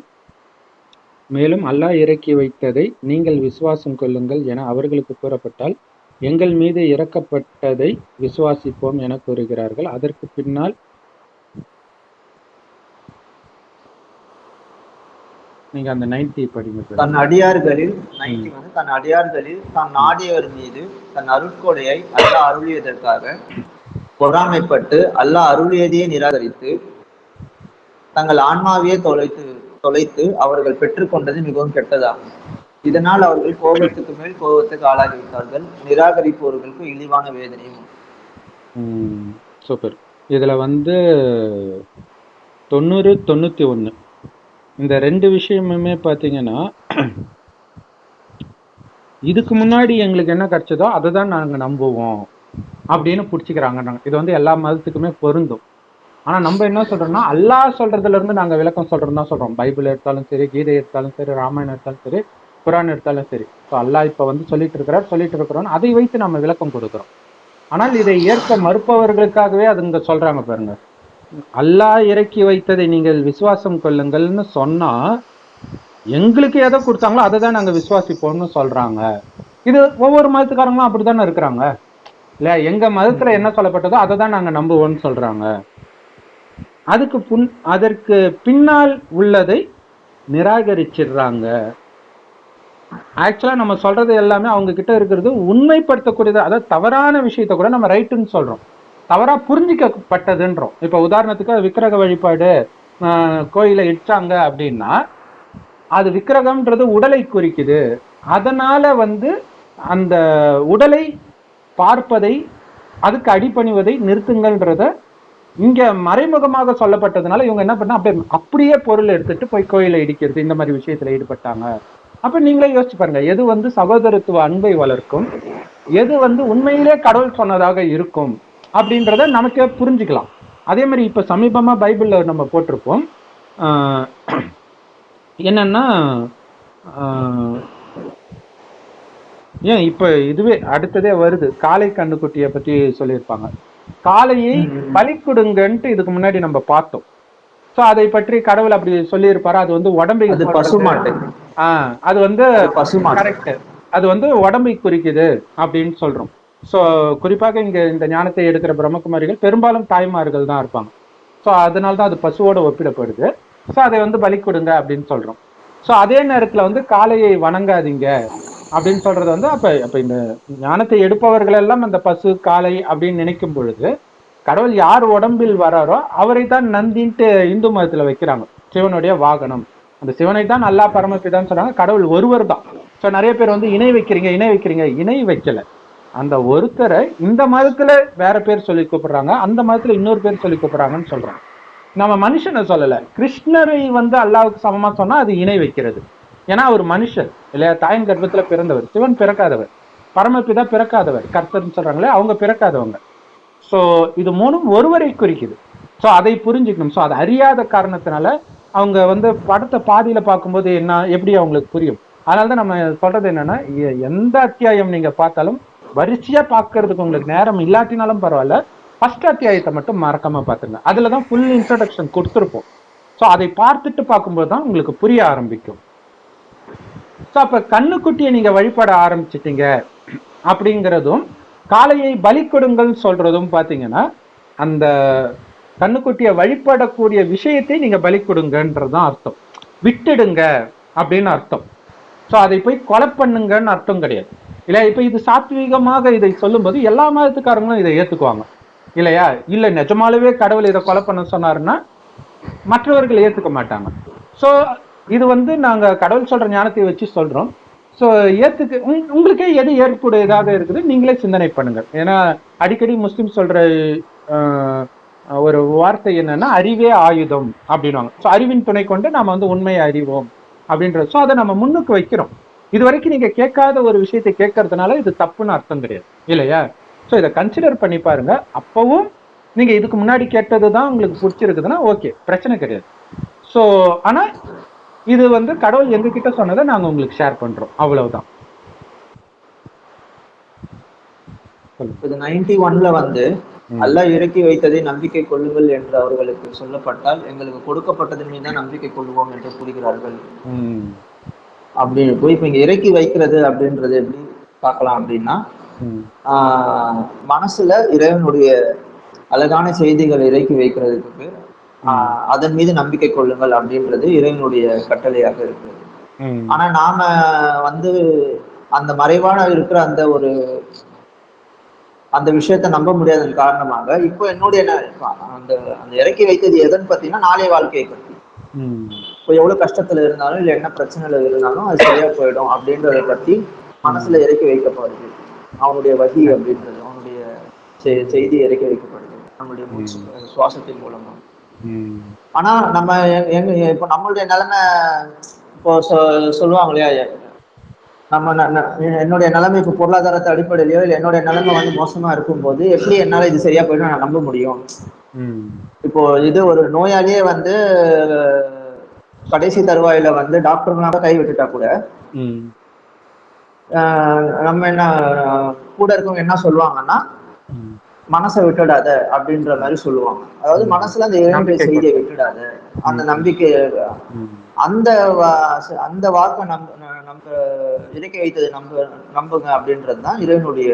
மேலும் அல்லாஹ் இறக்கி வைத்ததை நீங்கள் விசுவாசம் கொள்ளுங்கள் என அவர்களுக்கு கூறப்பட்டால் எங்கள் மீது இறக்கப்பட்டதை விசுவாசிப்போம் என கூறுகிறார்கள். அதற்கு பின்னால் நீங்க அந்த 90 படிங்க. தன் அடியார்களில் 90 வந்து தன் அடியார்களில் தான் நாடியவர் மீது தன் அருட்கொடையை அல்லாஹ் அருளியதற்காக பொறாமைப்பட்டு அல்லாஹ் அருளியதையே நிராகரித்து தங்கள் ஆன்மாவையே தொலைத்து அவர்கள் பெற்றுக்கொண்டது மிகவும் கெட்டதாகும். இதனால் அவர்கள் கோபத்துக்கு மேல் கோபத்துக்கு ஆளாகிவிட்டார்கள். நிராகரிப்பவர்களுக்கு இழிவான வேதனையும். சூப்பர். இதுல வந்து 90, 91 இந்த 2 விஷயமுமே பார்த்தீங்கன்னா, இதுக்கு முன்னாடி எங்களுக்கு என்ன கிடைச்சதோ அதை தான் நாங்கள் நம்புவோம் அப்படின்னு பிடிச்சிக்கிறாங்க. இது வந்து எல்லா மதத்துக்குமே பொருந்தும். ஆனால் நம்ம என்ன சொல்றோம்னா, அல்லாஹ் சொல்றதுல இருந்து நாங்கள் விளக்கம் சொல்றோம் தான் சொல்றோம். பைபிள் எடுத்தாலும் சரி, கீதை எடுத்தாலும் சரி, ராமாயணம் எடுத்தாலும் சரி, குரான் எடுத்தாலும் சரி. ஸோ அல்லாஹ் இப்போ வந்து சொல்லிட்டு இருக்கிறோம், அதை வைத்து நம்ம விளக்கம் கொடுக்குறோம். ஆனால் இதை ஏற்க மறுப்பவர்களுக்காகவே அது இங்க சொல்றாங்க பாருங்க. அல்லாஹ் இறக்கி வைத்ததை நீங்கள் விசுவாசம் கொள்ளுங்கள்னு சொன்னா எங்களுக்கு எதை கொடுத்தாங்களோ அதை தான் நாங்க விசுவாசிப்போம்னு சொல்றாங்க. இது ஒவ்வொரு மதத்துக்காரங்களும் அப்படித்தானே இருக்கிறாங்க இல்ல? எங்க மதத்துல என்ன சொல்லப்பட்டதோ அதை தான் நாங்க நம்புவோம்னு சொல்றாங்க. அதற்கு பின்னால் உள்ளதை நிராகரிச்சிடுறாங்க. ஆக்சுவலா நம்ம சொல்றது எல்லாமே அவங்க கிட்ட இருக்கிறது உண்மைப்படுத்தக்கூடியது. அதாவது தவறான விஷயத்த கூட நம்ம ரைட்டுன்னு சொல்றோம், தவறா புரிஞ்சிக்கப்பட்டதுன்றோம். இப்ப உதாரணத்துக்கு விக்கிரக வழிபாடு கோயிலை இடிச்சாங்க அப்படின்னா அது விக்கிரகம்ன்றது உடலை குறிக்குது. அதனால வந்து அந்த உடலை பார்ப்பதை, அதுக்கு அடிபணிவதை நிறுத்துங்கள்ன்றத இங்க மறைமுகமாக சொல்லப்பட்டதுனால இவங்க என்ன பண்ணா அப்படியே பொருள் எடுத்துட்டு போய் கோயிலை இடிக்கிறது, இந்த மாதிரி விஷயத்துல ஈடுபட்டாங்க. அப்ப நீங்களே யோசிச்சு பாருங்க, எது வந்து சகோதரத்துவ அன்பை வளர்க்கும், எது வந்து உண்மையிலே கடவுள் சொன்னதாக இருக்கும் அப்படின்றத நமக்கே புரிஞ்சுக்கலாம். அதே மாதிரி இப்ப சமீபமா பைபிள்ல நம்ம போட்டிருப்போம் என்னன்னா, ஏன் இப்ப இதுவே அடுத்ததே வருது, காளை கண்ணுக்குட்டியை பத்தி சொல்லியிருப்பாங்க. காளையை பலி கொடுங்கன்ட்டு இதுக்கு முன்னாடி நம்ம பார்த்தோம். சோ அதை பற்றி கடவுள் அப்படி சொல்லி இருப்பாரு. அது வந்து உடம்பை, பசுமாட்டை, அது வந்து கரெக்ட், அது வந்து உடம்பை குறிக்குது அப்படின்னு சொல்றோம். ஸோ குறிப்பாக இங்க இந்த ஞானத்தை எடுக்கிற பிரம்மகுமாரிகள் பெரும்பாலும் தாய்மார்கள் தான் இருப்பாங்க. ஸோ அதனால்தான் அது பசுவோட ஒப்பிடப்படுது. ஸோ அதை வந்து பலி கொடுங்க அப்படின்னு சொல்றோம். ஸோ அதே நேரத்துல வந்து காளையை வணங்காதீங்க அப்படின்னு சொல்றது வந்து அப்ப இந்த ஞானத்தை எடுப்பவர்கள் எல்லாம் அந்த பசு காளை அப்படின்னு நினைக்கும் பொழுது கடவுள் யார் உடம்பில் வராரோ அவரை தான் நந்தின்ட்டு இந்து மதத்துல வைக்கிறாங்க, சிவனுடைய வாகனம். அந்த சிவனை தான் அல்லா பரமபிதான்னு சொல்றாங்க. கடவுள் ஒருவர் தான். ஸோ நிறைய பேர் வந்து இணை வைக்கிறீங்க, இணை வைக்கல. அந்த ஒருத்தரை இந்த மதத்துல வேற பேர் சொல்லி கூப்பிடுறாங்க, அந்த மதத்துல இன்னொரு பேர் சொல்லி கூப்பிடுறாங்கன்னு சொல்றாங்க. நம்ம மனுஷனை சொல்லல. கிருஷ்ணரை வந்து அல்லாவுக்கு சமமா சொன்னா அது இணை வைக்கிறது. ஏன்னா அவர் மனுஷர் இல்லையா, தாயின் கர்ப்பத்துல பிறந்தவர். சிவன் பிறக்காதவர், பரமபிதா பிறக்காதவர், கர்த்தர்ன்னு சொல்றாங்களே அவங்க பிறக்காதவங்க. ஸோ இது மூணும் ஒருவரை குறிக்குது. ஸோ அதை புரிஞ்சுக்கணும். ஸோ அதை அறியாத காரணத்தினால அவங்க வந்து படத்தை பாதியில பார்க்கும்போது எப்படி அவங்களுக்கு புரியும். அதனாலதான் நம்ம சொல்றது என்னன்னா, எந்த அத்தியாயம் நீங்க பார்த்தாலும் வரிசையா பார்க்கறதுக்கு உங்களுக்கு நேரம் இல்லாட்டினாலும் பரவாயில்ல, ஃபர்ஸ்ட் அத்தியாயத்தை மட்டும் மறக்காம பார்த்துருங்க. அதுலதான் ஃபுல் இன்ட்ரோடக்ஷன் கொடுத்துருப்போம். ஸோ அதை பார்த்துட்டு பார்க்கும்போது தான் உங்களுக்கு புரிய ஆரம்பிக்கும். ஸோ அப்ப கண்ணுக்குட்டியை நீங்க வழிபட ஆரம்பிச்சிட்டீங்க அப்படிங்கிறதும், காளையை பலி கொடுங்கள் சொல்றதும் பாத்தீங்கன்னா அந்த கண்ணுக்குட்டியை வழிபடக்கூடிய விஷயத்தை நீங்க பலி கொடுங்கன்றதுதான் அர்த்தம். விட்டுடுங்க அப்படின்னு அர்த்தம். ஸோ அதை போய் கொலை பண்ணுங்கன்னு அர்த்தம் கிடையாது இல்லையா. இப்ப இது சாத்வீகமாக இதை சொல்லும்போது எல்லா மதத்துக்காரங்களும் இதை ஏத்துக்குவாங்க இல்லையா. இல்ல நிஜமாலவே கடவுள் இதை கொலை பண்ண சொன்னாருன்னா மற்றவர்கள் ஏத்துக்க மாட்டாங்க. ஸோ இது வந்து நாங்க கடவுள் சொல்ற ஞானத்தை வச்சு சொல்றோம். ஸோ உங்களுக்கே எது ஏற்புடையதாக இருக்குது நீங்களே சிந்தனை பண்ணுங்க. ஏன்னா அடிக்கடி முஸ்லிம் சொல்ற ஒரு வார்த்தை என்னன்னா, அறிவே ஆயுதம் அப்படின்வாங்க. ஸோ அறிவின் துணை கொண்டு நாம வந்து உண்மையை அறிவோம் அப்படின்றது. ஸோ அதை நம்ம முன்னுக்கு வைக்கிறோம். இது வரைக்கும் நீங்க கேட்காத ஒரு விஷயத்தை கேட்கறதுனால இது தப்புன்னு அர்த்தம் கிடையாது இல்லையா. ஸோ இதை கன்சிடர் பண்ணி பாருங்க. அப்பவும் நீங்க இதுக்கு முன்னாடி கேட்டது தான் உங்களுக்கு பிடிச்சிருக்குதுன்னா ஓகே, பிரச்சனை கிடையாது. ஸோ ஆனா இது வந்து கடவுள் எங்ககிட்ட சொன்னதை நாங்க உங்களுக்கு ஷேர் பண்றோம், அவ்வளவுதான். இது 91ல வந்து அல்லாஹ் இறக்கி வைத்ததை நம்பிக்கை கொள்ளுங்கள் என்று அவர்களுக்கு சொல்லப்பட்டால் எங்களுக்கு கொடுக்கப்பட்டதன் மீது தான் நம்பிக்கை கொள்வோம் என்று கூறுகிறார்கள் அப்படின்னு போய் இப்ப இங்க இறக்கி வைக்கிறது அப்படின்றது எப்படி பார்க்கலாம் அப்படின்னா, மனசுல இறைவனுடைய அழகான செய்திகளை இறக்கி வைக்கிறதுக்கு பேர் அதன் மீது நம்பிக்கை கொள்ளுங்கள் அப்படின்றது இறைவனுடைய கட்டளையாக இருக்கிறது. ஆனா நாம வந்து அந்த மறைவான இருக்கிற அந்த விஷயத்த நம்ப முடியாதன் காரணமாக இப்போ என்னுடைய அந்த அந்த இறக்கி வைத்தது எதுன்னு பார்த்தீங்கன்னா நாளைய வாழ்க்கையை பத்தி. இப்போ எவ்வளவு கஷ்டத்துல இருந்தாலும் இல்லை என்ன பிரச்சனைல இருந்தாலும் அது சரியா போயிடும் அப்படின்றத பத்தி மனசுல இறக்கி வைக்கப்படுது. அவனுடைய வகி அப்படின்றது, அவனுடைய செய்தி இறக்கி வைக்கப்படுது நம்மளுடைய சுவாசத்தின் மூலமா. ஆனா நம்ம இப்போ நம்மளுடைய நிலைமை இப்போ சொல்லுவாங்க இல்லையா, என்னுடைய நிலைமை இப்போ பொருளாதாரத்தை அடிப்படையிலையோ இல்லை என்னுடைய நிலைமை வந்து மோசமா இருக்கும்போது எப்படி என்னால இது சரியா போயிடும் நான் நம்ப முடியும். இப்போ இது ஒரு நோயாளியே வந்து கடைசி தருவாயில வந்து டாக்டர்னால கை விட்டுட்டா கூட நம்ம என்ன கூட இருக்கவங்க என்ன சொல்லுவாங்கன்னா, மனசை விட்டுடாத அப்படின்ற மாதிரி சொல்லுவாங்க. அதாவது மனசுல அந்த இறைவனுடைய செய்தியை விட்டுடாத, அந்த நம்பிக்கை, அந்த வாக்கை நம்ம இறக்கி வைத்தது நம்புங்க அப்படின்றதுதான் இறைவனுடைய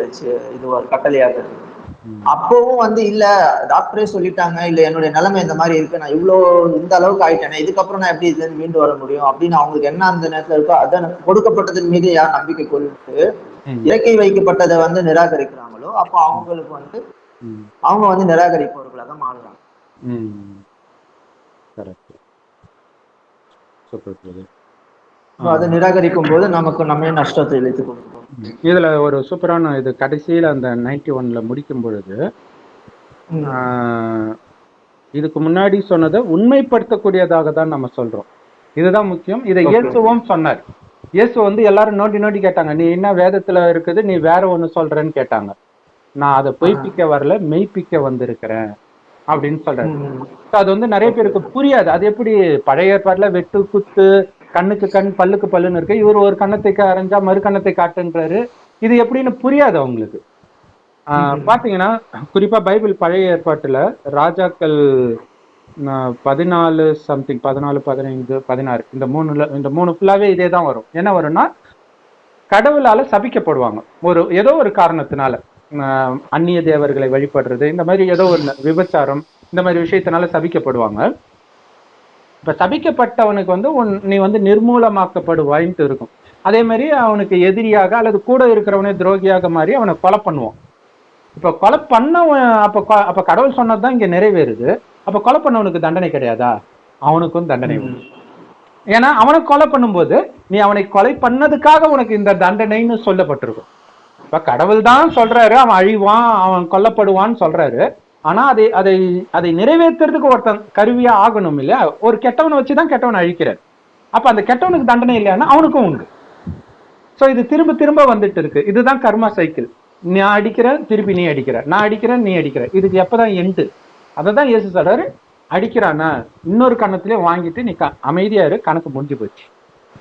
கட்டளையாக இருக்கு. அப்பவும் வந்து இல்ல டாக்டரே சொல்லிட்டாங்க, இல்ல என்னுடைய நிலைமை இந்த மாதிரி இருக்கு, நான் இந்த அளவுக்கு ஆயிட்டேனே, இதுக்கப்புறம் நான் எப்படி இதுல இருந்து மீண்டு வர முடியும் அப்படின்னு அவங்களுக்கு என்ன அந்த நேரத்துல இருக்கோ அதான் கொடுக்கப்பட்டதன் மீது யார் நம்பிக்கை கொண்டு இறக்கை வைக்கப்பட்டதை வந்து நிராகரிக்கிறாங்களோ அப்போ அவங்களுக்கு வந்து அவங்க வந்து நிராகரிப்பவர்களாக மாறுறாங்க. அதை நிராகரிக்கும் போது நமக்கு நம்ம நஷ்டத்தை இழைத்து கொடுக்கிறோம். இதுல ஒரு சூப்பரான இது கடைசியில அந்த 91ல முடிக்கும் பொழுது இதுக்கு முன்னாடி சொன்னதை உண்மைப்படுத்தக்கூடியதாக தான் நம்ம சொல்றோம். இதுதான் முக்கியம். இதை இயேசுவும் சொன்னார். இயேசு வந்து எல்லாரும் நோண்டி கேட்டாங்க, நீ என்ன வேதத்துல இருக்குது, நீ வேற ஒண்ணு சொல்றேன்னு கேட்டாங்க. நான் அதை பொய்ப்பிக்க வரல, மெய்ப்பிக்க வந்திருக்கிறேன் அப்படின்னு சொல்றேன். அது வந்து நிறைய பேருக்கு புரியாது. அது எப்படி பழைய ஏற்பாடுல வெட்டு குத்து கண்ணுக்கு கண் பல்லுக்கு பல்லுன்னு இருக்கு, இவர் ஒரு கண்ணத்தை அரைஞ்சா மறு கண்ணத்தை காட்டுன்றாரு. இது எப்படின்னு புரியாது அவங்களுக்கு. பாத்தீங்கன்னா குறிப்பா பைபிள் பழைய ஏற்பாட்டுல ராஜாக்கள் 14 சம்திங் 14, 15, 16 இந்த மூணு ஃபுல்லாவே இதே தான் வரும். என்ன வரும்னா, கடவுளால சபிக்கப்படுவாங்க ஏதோ ஒரு காரணத்தினால. அந்நிய தேவர்களை வழிபடுறது, இந்த மாதிரி ஏதோ ஒரு விபச்சாரம், இந்த மாதிரி விஷயத்தினால சபிக்கப்படுவாங்க. இப்ப சபிக்கப்பட்டவனுக்கு வந்து நீ வந்து நிர்மூலமாக்கப்படுவாயின்ட்டு இருக்கும். அதே மாதிரி அவனுக்கு எதிரியாக அல்லது கூட இருக்கிறவனே துரோகியாக மாறி அவனை கொலை பண்ணுவான். இப்ப கொலை பண்ணவன் அப்ப கடவுள் சொன்னதுதான் இங்க நிறைவேறுது. அப்ப கொலை பண்ணவனுக்கு தண்டனை கிடையாதா? அவனுக்கும் தண்டனை உண்டு. ஏன்னா அவனை கொலை பண்ணும்போது நீ அவனை கொலை பண்ணதுக்காக உனக்கு இந்த தண்டனைன்னு சொல்லப்பட்டிருக்கும். இப்ப கடவுள் தான் சொல்றாரு அவன் அழிவான், அவன் கொல்லப்படுவான்னு சொல்றாரு. ஆனா அதை நிறைவேற்றுறதுக்கு ஒருத்தன் கருவியா ஆகணும் இல்லையா? ஒரு கெட்டவனை வச்சுதான் கெட்டவனை அழிக்கிறார். அப்ப அந்த கெட்டவனுக்கு தண்டனை இல்லையானா அவனுக்கும் உண்டு. சோ இது திரும்ப திரும்ப வந்துட்டு இருக்கு. இதுதான் கர்மா சைக்கிள். நான் அடிக்கிறேன், திருப்பி நீ அடிக்கிற, நான் அடிக்கிறேன், நீ அடிக்கிற. இதுக்கு எப்பதான் எண்டு? அததான் இயேசு சொல்றாரு, அடிக்கிறானா இன்னொரு கணத்திலே வாங்கிட்டு நீ அமைதியா இரு, கணக்கு முடிஞ்சு போச்சு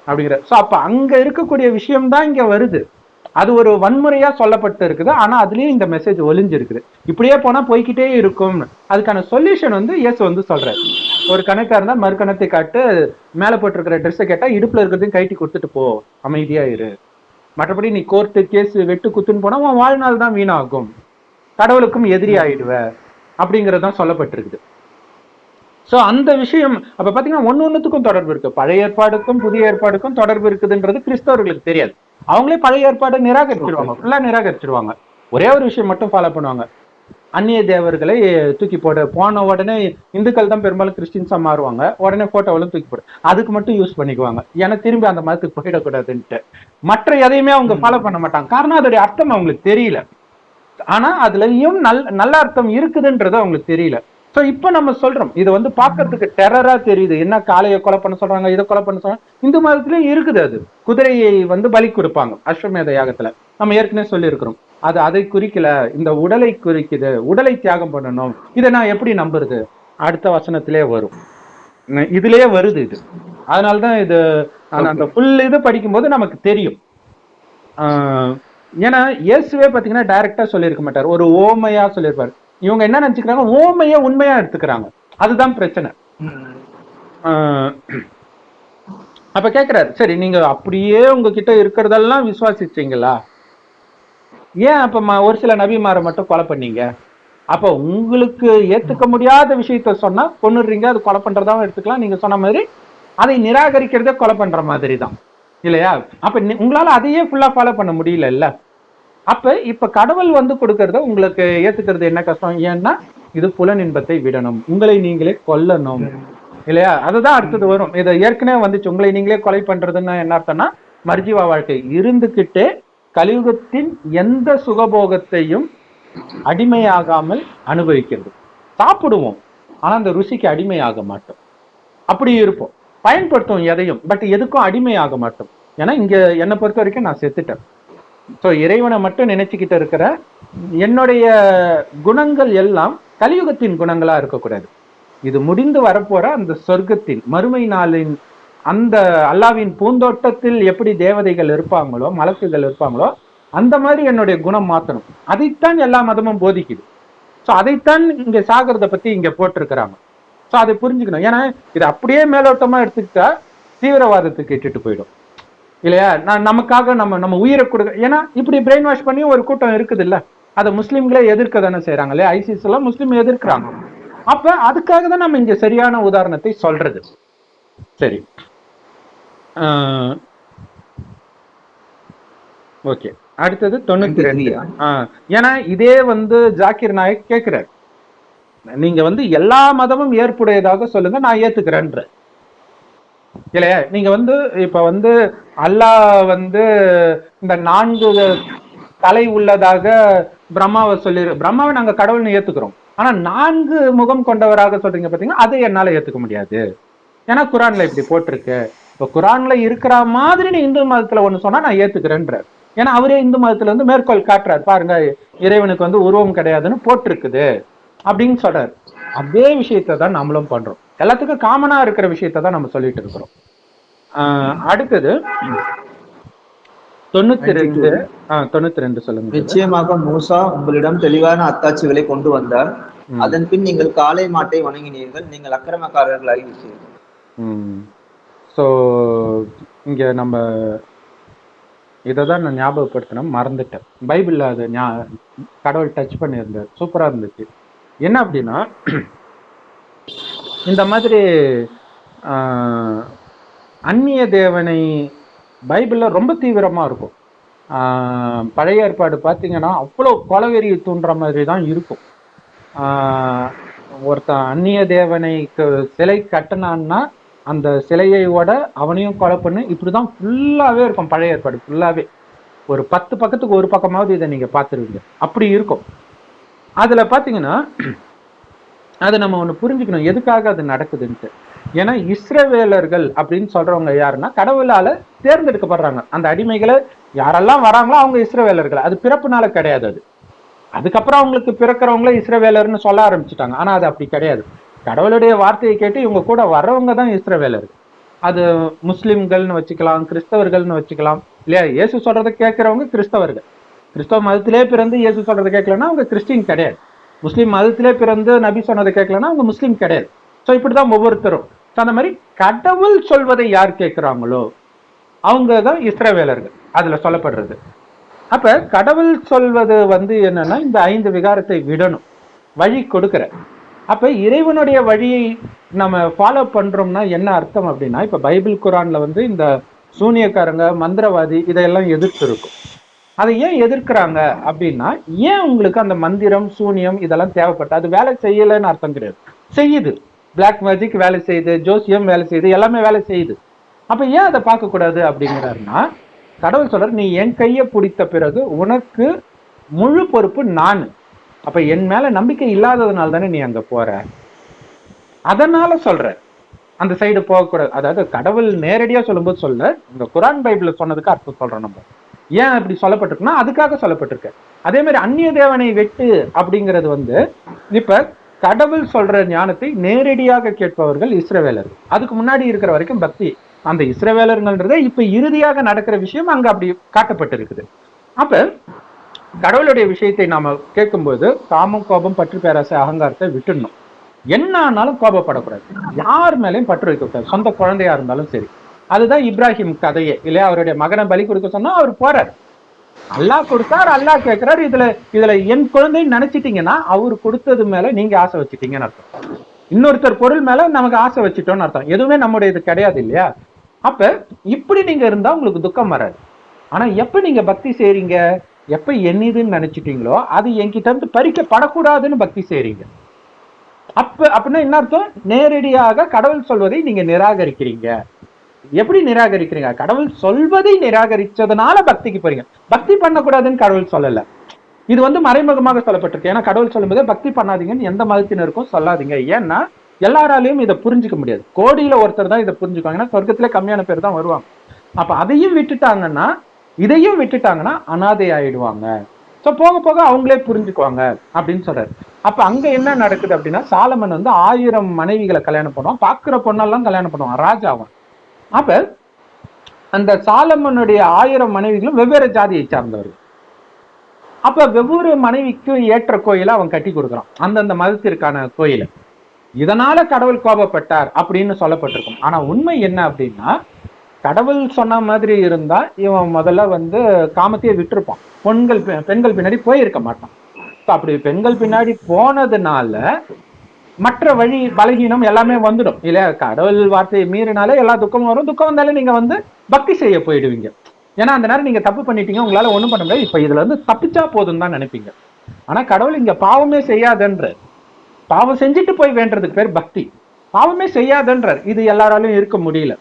அப்படிங்கிற. சோ அப்ப அங்க இருக்கக்கூடிய விஷயம்தான் இங்க வருது. அது ஒரு வன்முறையா சொல்லப்பட்டு இருக்குது. ஆனா அதுலயும் இந்த மெசேஜ் ஒளிஞ்சிருக்குது. இப்படியே போனா போய்கிட்டே இருக்கும். அதுக்கான சொல்யூஷன் வந்து இயேசு வந்து சொல்றாரு, ஒரு கணக்கா இருந்தா மறு கணத்தை காட்டு, மேல போட்டிருக்கிற ட்ரெஸ்ஸை கேட்டா இடுப்புல இருக்கிறதையும் கைட்டி கொடுத்துட்டு போ, அமைதியா இரு. மற்றபடி நீ கோர்ட்டு கேஸ் வெட்டு குத்துன்னு போனா உன் வாழ்நாள் தான் வீணாகும், கடவுளுக்கும் எதிரி ஆயிடுவ அப்படிங்கறதுதான் சொல்லப்பட்டிருக்குது. சோ அந்த விஷயம் அப்ப பாத்தீங்கன்னா ஒன்னொன்னுக்கும் தொடர்பு இருக்கு. பழைய ஏற்பாடுக்கும் புதிய ஏற்பாடுக்கும் தொடர்பு இருக்குதுன்றது கிறிஸ்தவர்களுக்கு தெரியாது. அவங்களே பழைய ஏற்பாடு நிராகரிச்சிருவாங்க, ஃபுல்லா நிராகரிச்சிருவாங்க. ஒரே ஒரு விஷயம் மட்டும் ஃபாலோ பண்ணுவாங்க, அந்நிய தேவர்களை தூக்கி போன உடனே இந்துக்கள் தான் பெரும்பாலும் கிறிஸ்டின்ஸா மாறுவாங்க. உடனே போட்டோவெல்லாம் தூக்கி போடு, அதுக்கு மட்டும் யூஸ் பண்ணிக்குவாங்க. ஏன்னா திரும்பி அந்த மதத்துக்கு போயிடக்கூடாதுன்ட்டு. மற்ற எதையுமே அவங்க ஃபாலோ பண்ண மாட்டாங்க. காரணம் அதோடைய அர்த்தம் அவங்களுக்கு தெரியல. ஆனா அதுலயும் நல்ல அர்த்தம் இருக்குதுன்றது அவங்களுக்கு தெரியல. சோ இப்ப நம்ம சொல்றோம், இது வந்து பாக்குறதுக்கு டெரரா தெரியுது. என்ன காளையை கொலை பண்ண சொல்றாங்க, இதை கொலை பண்ண சொல்றாங்க. இந்து மதத்திலயும் இருக்குது. அது குதிரையை வந்து பலி கொடுப்பாங்க அஸ்வமேத யாகத்துல, நம்ம ஏற்கனவே சொல்லி இருக்கிறோம். அது அதை குறிக்கல, இந்த உடலை குறிக்குது, உடலை தியாகம் பண்ணணும். இதை நான் எப்படி நம்புறது? அடுத்த வசனத்திலே வரும், இதுலயே வருது இது. அதனாலதான் இது அந்த புல் இது படிக்கும்போது நமக்கு தெரியும். ஏன்னா இயேசுவே பாத்தீங்கன்னா டைரக்டா சொல்லியிருக்க மாட்டார், ஒரு ஓமையா சொல்லியிருப்பாரு. இவங்க என்ன நினைச்சுக்கிறாங்க, ஓமையா உண்மையா எடுத்துக்கிறாங்க, அதுதான் பிரச்சனை. அப்ப கேக்குறாரு, சரி நீங்க அப்படியே உங்ககிட்ட இருக்கிறதெல்லாம் விசுவாசிச்சீங்களா? ஏன் அப்ப ஒரு சில நபிமாரை மட்டும் கொலை பண்ணீங்க? அப்ப உங்களுக்கு ஏத்துக்க முடியாத விஷயத்த சொன்னா கொன்னுடுறீங்க, அது கொலை பண்றதாவும் எடுத்துக்கலாம். நீங்க சொன்ன மாதிரி அதை நிராகரிக்கிறதே கொலை பண்ற மாதிரி தான் இல்லையா? அப்ப உங்களால அதையே ஃபுல்லா ஃபாலோ பண்ண முடியல இல்ல. அப்ப இப்ப கடவுள் வந்து கொடுக்கறத உங்களுக்கு ஏத்துக்கிறது என்ன கஷ்டம்? ஏன்னா இது புலன் இன்பத்தை விடணும், உங்களை நீங்களே கொல்லணும் இல்லையா? அதுதான் அடுத்தது வரும். இதை ஏற்கனவே வந்துச்சு, உங்களை நீங்களே கொலை பண்றதுன்னு என்ன அர்த்தம்னா மர்ஜீவா வாழ்க்கை இருந்துகிட்டே கலியுகத்தின் எந்த சுகபோகத்தையும் அடிமையாகாமல் அனுபவிக்கிறது. சாப்பிடுவோம், ஆனா அந்த ருசிக்கு அடிமையாக மாட்டோம். அப்படி இருப்போம், பயன்படுத்தும் எதையும், பட் எதுக்கும் அடிமையாக மாட்டோம். ஏன்னா இங்க என்னை பொறுத்த வரைக்கும் நான் செத்துட்டேன். ஸோ இறைவனை மட்டும் நினைச்சுக்கிட்டு இருக்கிற என்னுடைய குணங்கள் எல்லாம் கலியுகத்தின் குணங்களா இருக்கக்கூடாது. இது முடிந்து வரப்போற அந்த சொர்க்கத்தின் மறுமை நாளின் அந்த அல்லாவின் பூந்தோட்டத்தில் எப்படி தேவதைகள் இருப்பாங்களோ, மலக்குகள் இருப்பாங்களோ, அந்த மாதிரி என்னுடைய குணம் மாற்றணும். அதைத்தான் எல்லா மதமும் போதிக்குது. ஸோ அதைத்தான் இங்க சாகிறத பத்தி இங்க போட்டிருக்கிறாங்க. ஸோ அதை புரிஞ்சுக்கணும். ஏன்னா இது அப்படியே மேலோட்டமா எடுத்துக்கிட்டா தீவிரவாதத்துக்கு இட்டுட்டு போயிடும் இல்லையா? நமக்காக நம்ம உயிரை கொடுக்க, ஏன்னா இப்படி பிரெயின் வாஷ் பண்ணி ஒரு கூட்டம் இருக்குது இல்ல, அதை முஸ்லீம்களே எதிர்க்க தானே செய்யறாங்க இல்லையா? ஐசிஸ் எல்லாம் முஸ்லீம் எதிர்க்கிறாங்க. அப்ப அதுக்காக தான் நம்ம இங்க சரியான உதாரணத்தை சொல்றது. சரி, ஓகே. அடுத்தது 92. ஏன்னா இதே வந்து ஜாக்கிர் நாயக் கேட்கிறார், நீங்க வந்து எல்லா மதமும் ஏற்புடையதாக சொல்லுங்க, நான் ஏத்துக்கிறேன்ற இல்லையா? நீங்க வந்து இப்ப வந்து அல்லாஹ் வந்து இந்த 4 தலை உள்ளதாக பிரம்மாவை பிரம்மாவை நாங்க கடவுள்னு ஏத்துக்கிறோம், ஆனா 4 முகம் கொண்டவராக சொல்றீங்க பாத்தீங்கன்னா, அதை என்னால ஏத்துக்க முடியாது. ஏன்னா குரான்ல இப்படி போட்டிருக்கு. இப்ப குரான்ல இருக்கிற மாதிரி நீ இந்து மதத்துல ஒண்ணு சொன்னா நான் ஏத்துக்கிறேன்ற. ஏன்னா அவரே இந்து மதத்துல வந்து மேற்கோள் காட்டுறாரு, பாருங்க இறைவனுக்கு வந்து உருவம் கிடையாதுன்னு போட்டிருக்குது அப்படின்னு சொல்றாரு. அதே விஷயத்தை தான் நம்மளும் பண்றோம், எல்லாத்துக்கும் காமனா இருக்கிற விஷயத்தை தான் நம்ம சொல்லிட்டு இருக்கிறோம். அடுத்தது 92 சொல்லுங்க. நிச்சயமாக மூசா உங்களிடம் தெளிவான அத்தாட்சிகளை கொண்டு வந்தார், அதன் பின் நீங்கள் காளை மாட்டை வணங்கினீர்கள், நீங்கள் அக்கிரமக்காரர்களாகி விட்டீர்கள். ஸோ இங்க நம்ம இதை தான் நான் ஞாபகப்படுத்தினேன், மறந்துட்டேன். பைபிள்ல அது கடவுள் டச் பண்ணியிருந்தார், சூப்பரா இருந்துச்சு. என்ன அப்படின்னா இந்த மாதிரி அந்நிய தேவனை பைபிள்ல ரொம்ப தீவிரமா இருக்கும். பழைய ஏற்பாடு பார்த்தீங்கன்னா அவ்வளோ கொலவெறி தூண்டுற மாதிரி தான் இருக்கும். ஒருத்தன் அந்நிய தேவனைக்கு சிலை கட்டினான்னா அந்த சிலையோட அவனையும் கொலை பண்ணு, இப்படிதான் ஃபுல்லாவே இருக்கும் பழைய ஏற்பாடு ஃபுல்லாவே. ஒரு 10 பக்கத்துக்கு ஒரு பக்கமாவது இதை நீங்க பார்த்துருவீங்க, அப்படி இருக்கும். அதுல பாத்தீங்கன்னா அதை நம்ம ஒண்ணு புரிஞ்சுக்கணும், எதுக்காக அது நடக்குதுன்ட்டு. ஏன்னா இஸ்ரவேலர்கள் அப்படின்னு சொல்றவங்க யாருன்னா கடவுளால தேர்ந்தெடுக்கப்படுறாங்க. அந்த அடிமைகளை யாரெல்லாம் வராங்களோ அவங்க இஸ்ரவேலர்கள், அது பிறப்புனால கிடையாது. அது அதுக்கப்புறம் அவங்களுக்கு பிறக்கிறவங்கள இஸ்ரவேலர்னு சொல்ல ஆரம்பிச்சுட்டாங்க. ஆனா அது அப்படி கிடையாது. கடவுளுடைய வார்த்தையை கேட்டு இவங்க கூட வர்றவங்க தான் இஸ்ரவேலர்கள். அது முஸ்லிம்கள்னு வச்சுக்கலாம், கிறிஸ்தவர்கள்னு வச்சுக்கலாம் இல்லையா? இயேசு சொல்றதை கேட்கிறவங்க கிறிஸ்தவர்கள். கிறிஸ்தவ மதத்திலே பிறந்து இயேசு சொல்றதை கேட்கலன்னா அவங்க கிறிஸ்டின் கிடையாது. முஸ்லீம் மதத்திலே பிறந்து நபி சொன்னதை கேட்கலன்னா அவங்க முஸ்லீம் கிடையாது. ஸோ இப்படிதான் ஒவ்வொருத்தரும். ஸோ அந்த மாதிரி கடவுள் சொல்வதை யார் கேட்கிறாங்களோ அவங்க தான் இஸ்ரவேலர்கள் அதுல சொல்லப்படுறது. அப்ப கடவுள் சொல்வது வந்து என்னன்னா இந்த 5 விகாரத்தை விடணும், வழி கொடுக்கிற. அப்ப இறைவனுடைய வழியை நம்ம ஃபாலோ பண்றோம்னா என்ன அர்த்தம் அப்படின்னா, இப்ப பைபிள் குரான்ல வந்து இந்த சூனியக்காரங்க மந்திரவாதி இதையெல்லாம் எதிர்த்து இருக்கும். அதை ஏன் எதிர்க்கிறாங்க அப்படின்னா, ஏன் உங்களுக்கு அந்த மந்திரம் சூனியம் இதெல்லாம் தேவைப்பட்ட, அது வேலை செய்யலைன்னு அர்த்தம் கிடையாது, செய்யுது. பிளாக் மேஜிக் வேலை செய்யுது, ஜோசியம் வேலை செய்யுது, எல்லாமே வேலை செய்யுது. அப்ப ஏன் அதை பார்க்க கூடாது அப்படிங்கிறாருன்னா, கடவுள் சொல்றாரு, நீ என் கையை பிடித்த பிறகு உனக்கு முழு பொறுப்பு நான். அப்ப என் மேல நம்பிக்கை இல்லாததுனால தானே நீ அங்க போற, அதனால சொல்ற அந்த சைடு போகக்கூடாது. அதாவது கடவுள் நேரடியா சொல்லும்போது சொல்ல, இந்த குரான் பைபிள்ல சொன்னதுக்கு அர்த்தம் சொல்றோம் நம்ம. ஏன் அப்படி சொல்லப்பட்டிருக்குன்னா அதுக்காக சொல்லப்பட்டிருக்கு. அதே மாதிரி அந்நிய தேவனை வெட்டு அப்படிங்கிறது வந்து இப்ப கடவுள் சொல்ற ஞானத்தை நேரடியாக கேட்பவர்கள் இஸ்ரவேலர்கள். அதுக்கு முன்னாடி இருக்கிற வரைக்கும் பக்தி. அந்த இஸ்ரவேலர்கள்ன்றதே இப்ப இறுதியாக நடக்கிற விஷயம் அங்க அப்படி காட்டப்பட்டிருக்குது. அப்ப கடவுளுடைய விஷயத்தை நாம கேட்கும்போது காமம், கோபம், பற்று, பேராசை, அகங்காரத்தை விட்டுடணும். என்ன ஆனாலும் கோபப்படக்கூடாது, யார் மேலேயும் பற்று வைக்கக்கூடாது, சொந்த குழந்தையா இருந்தாலும் சரி. அதுதான் இப்ராஹிம் கதையே இல்லையா? அவருடைய மகனை பலி கொடுக்க சொன்னா அவர் போறாரு, அல்லாஹ் கொடுத்தார், அல்லாஹ் கேட்கிறார். இதுல என் குழந்தைன்னு நினைச்சிட்டீங்கன்னா அவர் கொடுத்தது மேல நீங்க ஆசை வச்சுட்டீங்கன்னு அர்த்தம். இன்னொருத்தர் பொருள் மேல நமக்கு ஆசை வச்சுட்டோம்னு அர்த்தம். எதுவுமே நம்முடைய இது கிடையாது இல்லையா? அப்ப இப்படி நீங்க இருந்தா உங்களுக்கு துக்கம் வராது. ஆனா எப்ப நீங்க பக்தி செய்றீங்க, எப்ப என்னதுன்னு நினைச்சிட்டீங்களோ அது என்கிட்ட இருந்து பறிக்கப்படக்கூடாதுன்னு பக்தி செய்றீங்க. அப்படின்னா என்ன அர்த்தம்? நேரடியாக கடவுள் சொல்வதை நீங்க நிராகரிக்கிறீங்க. எப்படி நிராகரிக்கிறீங்க? கடவுள் சொல்வதை நிராகரிச்சதுனால பக்திக்கு போறீங்க. பக்தி பண்ணக்கூடாதுன்னு கடவுள் சொல்லல, இது வந்து மறைமுகமாக சொல்லப்பட்டிருக்கு. ஏன்னா கடவுள் சொல்லும்போது பக்தி பண்ணாதீங்கன்னு எந்த மதத்தினருக்கும் சொல்லாதீங்க. ஏன்னா எல்லாராலையும் இதை புரிஞ்சுக்க முடியாது. கோடியில ஒருத்தர் தான் இதை புரிஞ்சுக்குவாங்க. ஏன்னா சொர்க்கத்துல கம்மியான பேர் தான் வருவாங்க. அப்ப அதையும் விட்டுட்டாங்கன்னா, இதையும் விட்டுட்டாங்கன்னா அனாதை ஆயிடுவாங்க. ஸோ போக போக அவங்களே புரிஞ்சுக்குவாங்க அப்படின்னு சொல்றாரு. அப்ப அங்க என்ன நடக்குது அப்படின்னா, சாலமன் வந்து 1000 மனைவிகளை கல்யாணம் பண்ணுவான், பாக்குற பொண்ணெல்லாம் கல்யாணம் பண்ணுவான், ராஜாவன். அப்ப அந்த சாலமனுடைய 1000 மனைவிகளும் வெவ்வேறு ஜாதியை சார்ந்தவர்கள். அப்ப வெவ்வேறு மனைவிக்கு ஏற்ற கோயிலை அவன் கட்டி கொடுக்குறான், அந்தந்த மதத்திற்கான கோயிலை. இதனால கடவுள் கோபப்பட்டார் அப்படின்னு சொல்லப்பட்டிருக்கும். ஆனா உண்மை என்ன அப்படின்னா, கடவுள் சொன்ன மாதிரி இருந்தா இவன் முதல்ல வந்து காமத்தையே விட்டுருப்பான், பெண்கள் பின்னாடி போயிருக்க மாட்டான். அப்படி பெண்கள் பின்னாடி போனதுனால மற்ற வழி பலகீனம் எல்லாமே வந்துடும் இல்லையா? கடவுள் வார்த்தையை மீறினாலே எல்லா துக்கமும் வரும். துக்கம் வந்தாலே நீங்க வந்து பக்தி செய்ய போயிடுவீங்க. ஏன்னா அந்த நேரம் நீங்க தப்பு பண்ணிட்டீங்க, உங்களால ஒண்ணும் பண்ண முடியாது, இப்ப இதுல இருந்து தப்பிச்சா போதும் தான் நினைப்பீங்க. ஆனா கடவுள் இங்க பாவமே செய்யாதன்றார். பாவம் செஞ்சுட்டு போய் வேண்டதுக்கு பேர் பக்தி. பாவமே செய்யாதன்றார். இது எல்லாராலையும் இருக்க முடியல,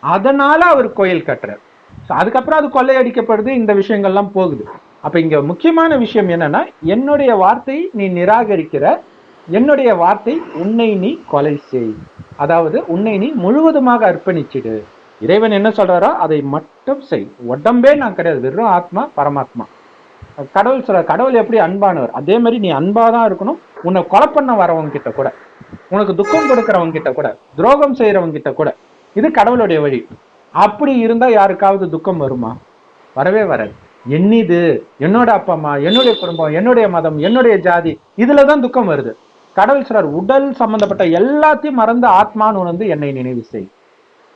அதனால அவர் கோயில் கட்டுறார். அதுக்கப்புறம் அது கொள்ளையடிக்கப்படுது, இந்த விஷயங்கள்லாம் போகுது. அப்ப இங்க முக்கியமான விஷயம் என்னன்னா, என்னுடைய வார்த்தை நீ நிராகரிக்கிற, என்னுடைய வார்த்தை உன்னை நீ கொலை செய், அதாவது உன்னை நீ முழுவதுமாக அர்ப்பணிச்சிடு. இறைவன் என்ன சொல்றாரோ அதை மட்டும் செய். உடம்பே நான் கிடையாது, வெறும் ஆத்மா, பரமாத்மா. கடவுள் சொல்ற, கடவுள் எப்படி அன்பானவர் அதே மாதிரி நீ அன்பாதான் இருக்கணும். உன்னை கொலை பண்ண வரவங்க கிட்ட கூட, உனக்கு துக்கம் கொடுக்கறவங்க கிட்ட கூட, துரோகம் செய்யறவங்க கிட்ட கூட, இது கடவுளுடைய வழி. அப்படி இருந்தா யாருக்காவது துக்கம் வருமா? வரவே வராது. என்னது, என்னோட அப்பா அம்மா, என்னுடைய குடும்பம், என்னுடைய மதம், என்னுடைய ஜாதி, இதுலதான் துக்கம் வருது. கடவுள் சொல்றார், உடல் சம்பந்தப்பட்ட எல்லாத்தையும் மறந்து ஆத்மான்னு உணர்ந்து என்னை நினைவு செய்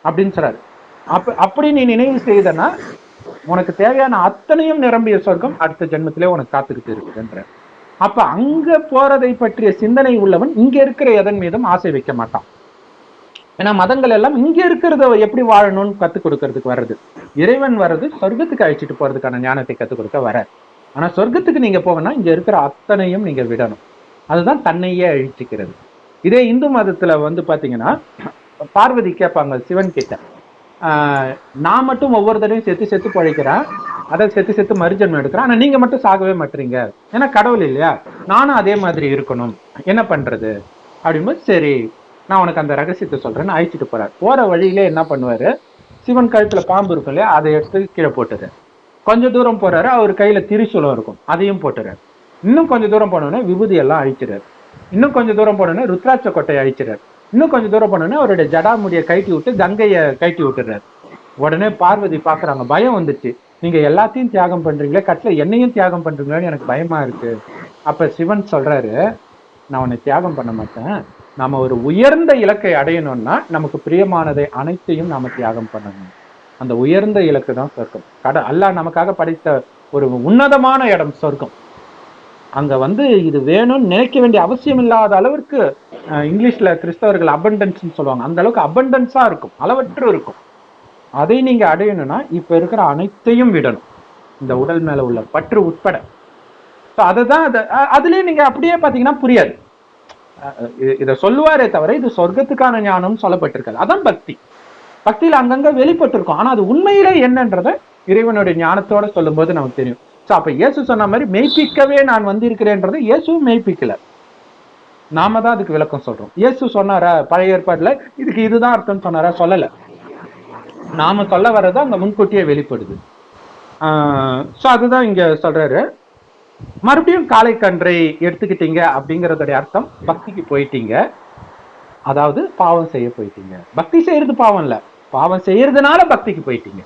அப்படின்னு சொல்றாரு. அப்படி நீ நினைவு செய்தனா உனக்கு தேவையான அத்தனையும் நிரம்பிய சொர்க்கம் அடுத்த ஜென்மத்திலே உனக்கு காத்துக்கிட்டு இருக்குன்ற. அப்ப அங்க போறதை பற்றிய சிந்தனை உள்ளவன் இங்க இருக்கிற எதன் மீதும் ஆசை வைக்க மாட்டான். ஏன்னா மதங்கள் எல்லாம் இங்க இருக்கிறத எப்படி வாழணும்னு கத்துக் கொடுக்கறதுக்கு வர்றது. இறைவன் வர்றது சொர்க்கத்துக்கு அழைச்சிட்டு போறதுக்கான ஞானத்தை கத்துக் கொடுக்க வர. ஆனா சொர்க்கத்துக்கு நீங்க போகணும்னா இங்க இருக்கிற அத்தனையும் நீங்க விடணும். அதுதான் தன்னையே அழிச்சுக்கிறது. இதே இந்து மதத்துல வந்து பாத்தீங்கன்னா, பார்வதி கேட்பாங்க சிவன் கிட்ட, நான் மட்டும் ஒவ்வொரு தடையும் செத்து பழைக்கிறேன், அதை செத்து மறுஜன்மம் எடுக்கிறேன், ஆனா நீங்க மட்டும் சாகவே மாட்டீங்க, ஏன்னா கடவுள் இல்லையா, நானும் அதே மாதிரி இருக்கணும், என்ன பண்றது அப்படின்போது, சரி நான் உனக்கு அந்த ரகசியத்தை சொல்றேன்னு அழைச்சிட்டு போறாரு. போற வழியில என்ன பண்ணுவாரு, சிவன் கழுத்துல பாம்பு இருக்கும் இல்லையா, அதை எடுத்து கீழே போட்டுறாரு. கொஞ்சம் தூரம் போறாரு, அவர் கையில திரிசூலம் இருக்கும், அதையும் போட்டுறாரு. இன்னும் கொஞ்சம் தூரம் போனோடனே விபூதி எல்லாம் அழிச்சிடாரு. இன்னும் கொஞ்சம் தூரம் போனோடனே ருத்ராட்ச கொட்டையை அழிச்சிடாரு. இன்னும் கொஞ்சம் தூரம் போனோடனே அவருடைய ஜடாமுடியை கழட்டி விட்டு கங்கையை கழட்டி விட்டுறாரு. உடனே பார்வதி பாக்குறாங்க, பயம் வந்துச்சு, நீங்க எல்லாத்தையும் தியாகம் பண்றீங்களே, கட்டில என்னையும் தியாகம் பண்றீங்களேன்னு எனக்கு பயமா இருக்கு. அப்ப சிவன் சொல்றாரு, நான் உன்னை தியாகம் பண்ண மாட்டேன், நாம ஒரு உயர்ந்த இலக்கை அடையணும்னா நமக்கு பிரியமானதை அனைத்தையும் நாம தியாகம் பண்ணணும். அந்த உயர்ந்த இலக்கு தான் சொர்க்கம். அல்லாஹ் நமக்காக படைத்த ஒரு உன்னதமான இடம் சொர்க்கம். அங்க வந்து இது வேணும்னு நினைக்க வேண்டிய அவசியம் இல்லாத அளவிற்கு, இங்கிலீஷ்ல கிறிஸ்தவர்கள் அபண்டன்ஸ் சொல்லுவாங்க, அந்த அளவுக்கு அபண்டன்ஸா இருக்கும், அளவற்று இருக்கும். அதை நீங்க அடையணும்னா இப்ப இருக்கிற அனைத்தையும் விடணும், இந்த உடல் மேல உள்ள பற்று உட்பட. அதுதான் அதுலயே நீங்க அப்படியே பாத்தீங்கன்னா புரியாது. இதை சொல்லுவாரே தவிர இது சொர்க்கத்துக்கான ஞானம் சொல்லப்பட்டிருக்காது. அதான் பக்தி. பக்தியில அங்கங்க வெளிப்பட்டிருக்கும், ஆனா அது உண்மையிலே என்னன்றத இறைவனுடைய ஞானத்தோட சொல்லும் போது நமக்கு தெரியும். அப்ப இயேசு சொன்ன மாதிரி மெய்ப்பிக்கவே நான் வந்திருக்கிறேன்றதை இயேசுவும் மெய்ப்பிக்கல, நாம தான் அதுக்கு விளக்கம் சொல்றோம். இயேசு சொன்னாரா பழைய ஏற்பாடுல இதுக்கு இதுதான் அர்த்தம் சொன்னாரா? சொல்லல. நாம சொல்ல வர்றது அங்க முன்கூட்டியே வெளிப்படுது. ஸோ அதுதான் இங்க சொல்றாரு. மறுபடியும் காளை கன்றை எடுத்துக்கிட்டீங்க அப்படிங்கறதுடைய அர்த்தம் பக்திக்கு போயிட்டீங்க, அதாவது பாவம் செய்ய போயிட்டீங்க. பக்தி செய்யறது பாவம் இல்ல, பாவம் செய்யறதுனால பக்திக்கு போயிட்டீங்க.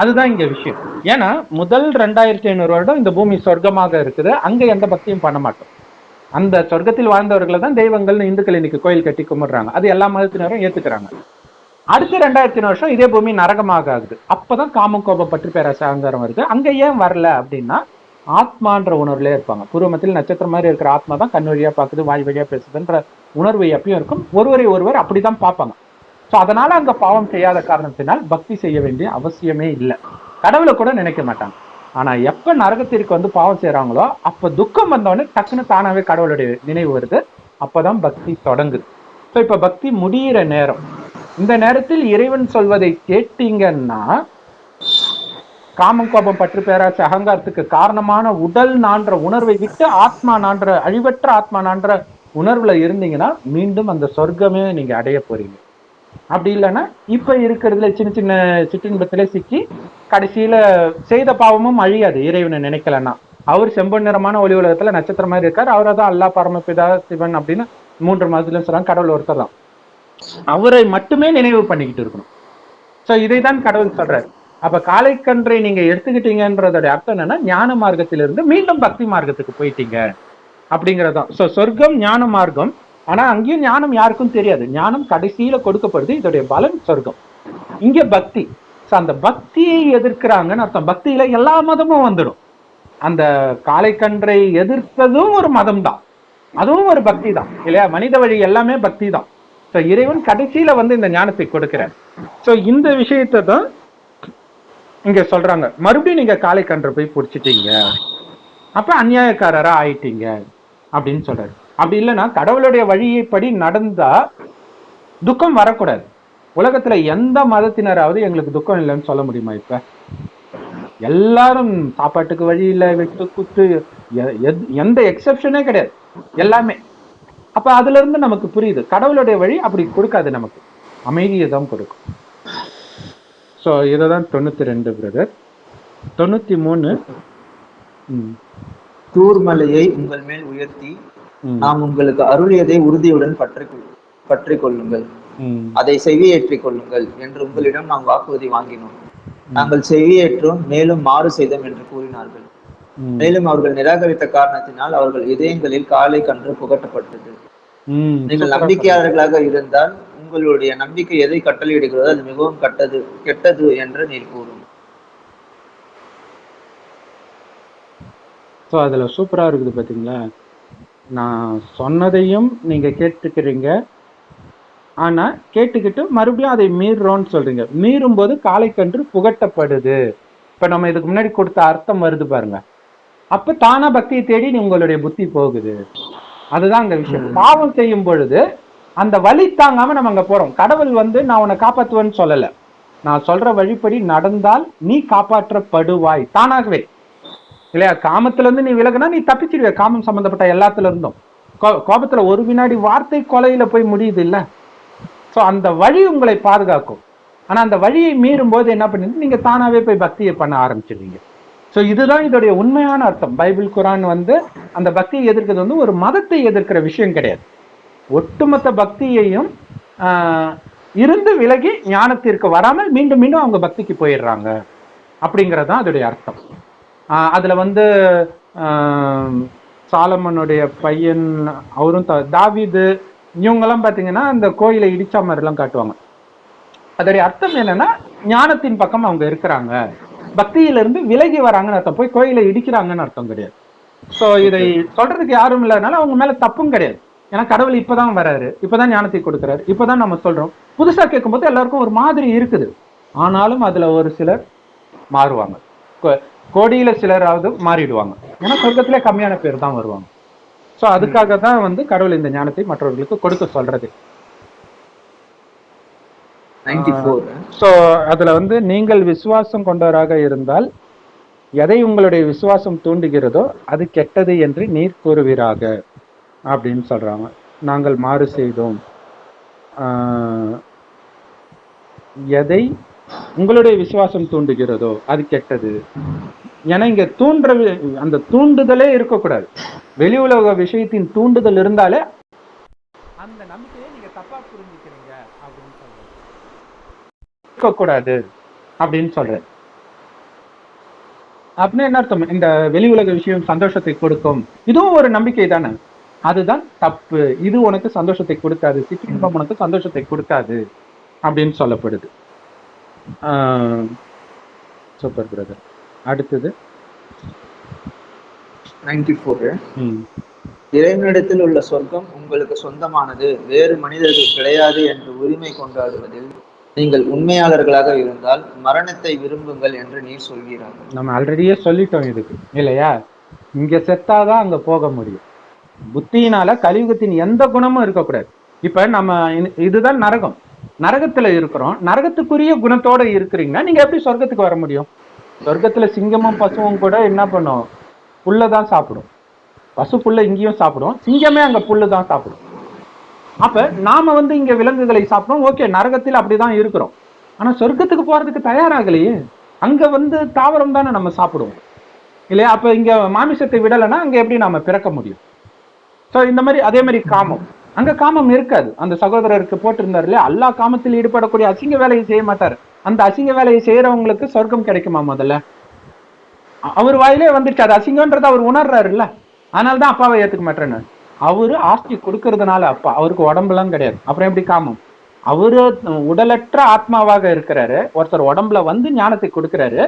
அதுதான் இங்க விஷயம். ஏன்னா முதல் 2500 வருடம் இந்த பூமி சொர்க்கமாக இருக்குது, அங்க எந்த பக்தியும் பண்ண மாட்டோம். அந்த சொர்க்கத்தில் வாழ்ந்தவர்களை தான் தெய்வங்கள்னு இந்துக்கள் இன்னைக்கு கோயில் கட்டி கும்பிடுறாங்க, அது எல்லா மதத்தினரும் ஏத்துக்கிறாங்க. அடுத்த 2000 வருஷம் இதே பூமி நரகமாக ஆகுது. அப்பதான் காமம் கோபம் பற்றி பேராசை அகங்காரம் வருது. அங்க ஏன் வரல அப்படின்னா ஆத்மான்ற உணர்வுல இருப்பாங்க. பூர்வமத்தில் நட்சத்திரம் மாதிரி இருக்கிற ஆத்மா தான் கண் வழியா பாக்குது, வாய் வழியா பேசுதுன்ற உணர்வு எப்பயும் இருக்கும். ஒருவரை ஒருவர் அப்படிதான் பார்ப்பாங்க. ஸோ அதனால அங்க பாவம் செய்யாத காரணத்தினால் பக்தி செய்ய வேண்டிய அவசியமே இல்லை. கடவுளை கூட நினைக்க மாட்டாங்க. ஆனா எப்ப நரகத்திற்கு வந்து பாவம் செய்யறாங்களோ அப்ப துக்கம் வந்தோடனே டக்குன்னு தானாவே கடவுளுடைய நினைவு வருது, அப்பதான் பக்தி தொடங்குது. ஸோ இப்ப பக்தி முடிகிற நேரம். இந்த நேரத்தில் இறைவன் சொல்வதை கேட்டீங்கன்னா காமம் கோபம் பற்று பேராசை அகங்காரத்துக்கு காரணமான உடல் நான்ற உணர்வை விட்டு ஆத்மா நான்ற அழிவற்ற ஆத்மா நான்ற உணர்வுல இருந்தீங்கன்னா மீண்டும் அந்த சொர்க்கமே நீங்க அடைய போறீங்க. அப்படி இல்லைன்னா இப்ப இருக்கிறதுல சின்ன சின்ன சிற்றின்பத்திலே சிக்கி கடைசியில செய்த பாவமும் அழியாது இறைவனை நினைக்கலன்னா. அவர் செம்பொன் நிறமான ஒளி உலகத்துல நட்சத்திரம் மாதிரி இருக்காரு, அவரை தான் அல்லா பரமபிதா சிவன் அப்படின்னு 3 மதத்துலயும் சொல்றாங்க. கடவுள் ஒருத்தர் தான், அவரை மட்டுமே நினைவு பண்ணிக்கிட்டு இருக்கணும். சோ இதைதான் கடவுள் சொல்றாரு. அப்ப காளைக்கன்றை நீங்க எடுத்துக்கிட்டீங்கன்றதோட அர்த்தம் என்னன்னா ஞான மார்க்கத்திலிருந்து மீண்டும் பக்தி மார்க்கத்துக்கு போயிட்டீங்க அப்படிங்கறதுதான். சோ சொர்க்கம் ஞான மார்க்கம், ஆனா அங்கேயும் ஞானம் யாருக்கும் தெரியாது, ஞானம் கடைசியில கொடுக்கப்படுது, இதோடைய பலன் சொர்க்கம். இங்க பக்தி. சோ அந்த பக்தியை எதிர்க்கிறாங்கன்னு அர்த்தம். பக்தியில எல்லா மதமும் வந்துடும். அந்த காளைக்கன்றை எதிர்ப்பதும் ஒரு மதம் தான், அதுவும் ஒரு பக்தி தான் இல்லையா? மனித வழி எல்லாமே பக்தி தான். சோ இறைவன் கடைசியில வந்து இந்த ஞானத்தை கொடுக்கிறார். சோ இந்த விஷயத்தை தான் இங்க சொல்றாங்க. மறுபடியும் நீங்க காளைக்கன்றை போய் பிடிச்சிட்டீங்க, அப்ப அநியாயக்காரரா ஆயிட்டீங்க அப்படின்னு சொல்றாரு. அப்படி இல்லைன்னா கடவுளுடைய வழியைப்படி நடந்தா துக்கம் வரக்கூடாது. உலகத்துல எந்த மதத்தினராவது எங்களுக்கு துக்கம் இல்லைன்னு சொல்ல முடியுமா? இப்ப எல்லாரும் சாப்பாட்டுக்கு வழி இல்லை, வெட்டு குத்து, எந்த எக்ஸெப்ஷனே கிடையாது, எல்லாமே. அப்ப அதுல இருந்து நமக்கு புரியுது கடவுளுடைய வழி அப்படி கொடுக்காது, நமக்கு அமைதியை தான் கொடுக்கும். ஸோ இதைதான் 92 பிரதர். 93 தூர்மலையை உங்கள் மேல் உயர்த்தி நாம் உங்களுக்கு அருளியதை உறுதியுடன் பற்றி கொள்ளுங்கள், அதை செவியேற்றிக் கொள்ளுங்கள் என்று உங்களிடம் நாம் வாக்குறுதி வாங்கினோம். நாங்கள் செவியேற்றோம், மேலும் மாறு செய்தோம் என்று கூறினார்கள். மேலும் அவர்கள் நிராகரித்த காரணத்தினால் அவர்கள் இதயங்களில் காளை கன்று புகட்டப்பட்டது. நீங்கள் நம்பிக்கையாளர்களாக இருந்தால் உங்களுடைய நம்பிக்கை எதை கட்டளையிடுகிறதோ அது மிகவும் கெட்டது என்று நீர் கூறும். ஸோ அதுல சூப்பரா இருக்குது பாத்தீங்களா? நான் சொன்னதையும் நீங்க கேட்டுக்கிறீங்க, ஆனா கேட்டுக்கிட்டு மறுபடியும் அதை மீறுறோம்னு சொல்றீங்க. மீறும் போது காளைக்கன்று புகட்டப்படுது. இப்ப நம்ம இதுக்கு முன்னாடி கொடுத்த அர்த்தம் வருது பாருங்க. அப்ப தானா பக்தியை தேடி உங்களுடைய புத்தி போகுது. அதுதான் அங்க விஷயம். பாவம் செய்யும் பொழுது அந்த வழி தாங்காம நம்ம அங்க போறோம். கடவுள் வந்து நான் உன்னை காப்பாற்றுவேன்னு சொல்லல, நான் சொல்ற வழிப்படி நடந்தால் நீ காப்பாற்றப்படுவாய் தானாகவே இல்லையா? காமத்துல இருந்து நீ விலகுனா நீ தப்பிச்சிடுவே. காமம் சம்பந்தப்பட்ட எல்லாத்துல இருந்தும். கோபத்துல ஒரு வினாடி வார்த்தை கொலையில போய் முடியுது இல்ல? சோ அந்த வழி உங்களை பாதுகாக்கும். ஆனா அந்த வழியை மீறும் போது என்ன பண்ணுது, நீங்க தானாவே போய் பக்தியை பண்ண ஆரம்பிச்சிடுவீங்க. ஸோ இதுதான் இதோடைய உண்மையான அர்த்தம். பைபிள் குரான் வந்து அந்த பக்தியை எதிர்க்கிறது வந்து ஒரு மதத்தை எதிர்க்கிற விஷயம் கிடையாது. ஒட்டுமொத்த பக்தியையும் இருந்து விலகி ஞானத்திற்கு வராமல் மீண்டும் மீண்டும் அவங்க பக்திக்கு போயிடுறாங்க அப்படிங்கிறது தான் அதோடைய அர்த்தம். அதுல வந்து சாலமனுடைய பையன் அவரும் தாவீது இவங்கெல்லாம் பார்த்தீங்கன்னா அந்த கோயிலை இடிச்சா மாதிரிலாம் காட்டுவாங்க. அதோடைய அர்த்தம் என்னன்னா ஞானத்தின் பக்கம் அவங்க இருக்கிறாங்க, பக்தியிலிருந்து விலகி வராங்கன்னு அர்த்தம். போய் கோயிலை இடிக்கிறாங்கன்னு அர்த்தம் கிடையாது. ஸோ இதை சொல்றதுக்கு யாரும் இல்லாதனால அவங்க மேல தப்பும் கிடையாது. ஏன்னா கடவுள் இப்பதான் வராரு, இப்பதான் ஞானத்தை கொடுக்குறாரு, இப்பதான் நம்ம சொல்றோம். புதுசா கேட்கும்போது எல்லாருக்கும் ஒரு மாதிரி இருக்குது. ஆனாலும் அதுல ஒரு சிலர் மாறுவாங்க, கோடியில சிலராவது மாறிடுவாங்க. ஏன்னா சொர்க்கத்திலே கம்மியான பேர் தான் வருவாங்க. ஸோ அதுக்காக தான் வந்து கடவுள் இந்த ஞானத்தை மற்றவர்களுக்கு கொடுக்க சொல்றது. ஸோ அதுல வந்து நீங்கள் விசுவாசம் கொண்டவராக இருந்தால் எதை உங்களுடைய விசுவாசம் தூண்டுகிறதோ அது கெட்டது என்று நீர் கூறுவீராக அப்படின்னு சொல்றாங்க. நாங்கள் மாறு செய்தோம், எதை உங்களுடைய விசுவாசம் தூண்டுகிறதோ அது கெட்டது. ஏன்னா இங்க அந்த தூண்டுதலே இருக்கக்கூடாது. வெளி உலக விஷயத்தின் தூண்டுதல் இருந்தாலே அந்த நம்பிக்கையை நீங்க தப்பா புரிஞ்சுக்கிறீங்க அப்படின்னு சொல்றேன். இருக்கக்கூடாது அப்படின்னு சொல்றேன். அப்படின்னு என்ன அர்த்தம்? இந்த வெளி உலக விஷயம் சந்தோஷத்தை கொடுக்கும், இதுவும் ஒரு நம்பிக்கை தானே. அதுதான் தப்பு. இது உனக்கு சந்தோஷத்தை கொடுக்காது, சிற்றின்பம் உனக்கு சந்தோஷத்தை கொடுக்காது அப்படின்னு சொல்லப்படுது. Super brother. அடுத்தது 94. இறைவனிடத்தில் உள்ள சொர்க்கம் உங்களுக்கு சொந்தமானது, வேறு மனிதர்கள் கிடையாது என்று உரிமை கொண்டாடுவதில் நீங்கள் உண்மையாளர்களாக இருந்தால் மரணத்தை விரும்புங்கள் என்று நீர் சொல்கிறார்கள். நம்ம ஆல்ரெடியே சொல்லிட்டோம் இதுக்கு இல்லையா? இங்க செத்தாதான் அங்க போக முடியும். புத்தியினால கலியுகத்தின் எந்த குணமும் இருக்கக்கூடாது. இப்ப நம்ம இதுதான் நரகம். நரகத்துல இருக்கிறோம். நரகத்துக்குரிய குணத்தோட இருக்கிறீங்கன்னா நீங்க எப்படி சொர்க்கத்துக்கு வர முடியும்? சொர்க்கத்துல சிங்கமும் பசுவும் கூட என்ன பண்ணும்? புல்லுதான் சாப்பிடும். பசு புல்ல இங்கேயும் சாப்பிடும், சிங்கமே அங்க புல்லுதான் சாப்பிடும். அப்ப நாம இங்க விலங்குகளை சாப்பிடும். ஓகே, நரகத்தில் அப்படிதான் இருக்கிறோம். ஆனா சொர்க்கத்துக்கு போறதுக்கு தயாராகலையே. அங்க தாவரம் தானே நம்ம சாப்பிடுவோம் இல்லையா? அப்ப இங்க மாமிசத்தை விடலைன்னா அங்க எப்படி நாம பிறக்க முடியும்? ஸோ இந்த மாதிரி அதே மாதிரி காமம், அங்க காமம் இருக்காது. அந்த சகோதரருக்கு போட்டிருந்தாரு இல்லையா, அல்லா காமத்தில் ஈடுபடக்கூடிய அசிங்க வேலையை செய்ய மாட்டாரு. அந்த அசிங்க வேலையை செய்யறவங்களுக்கு சொர்க்கம் கிடைக்குமா? முதல்ல அவர் வாயிலே வந்துருச்சு, அது அசிங்கன்றதை அவர் உணர்றாரு இல்ல. அதனால்தான் அப்பாவை ஏத்துக்க மாட்டேன்னு. அவரு ஆஸ்தி கொடுக்கறதுனால அப்பா, அவருக்கு உடம்புலாம் கிடையாது. அப்புறம் எப்படி காமம்? அவரு உடலற்ற ஆத்மாவாக இருக்கிறாரு. ஒருத்தர் உடம்புல ஞானத்தை கொடுக்கிறாரு,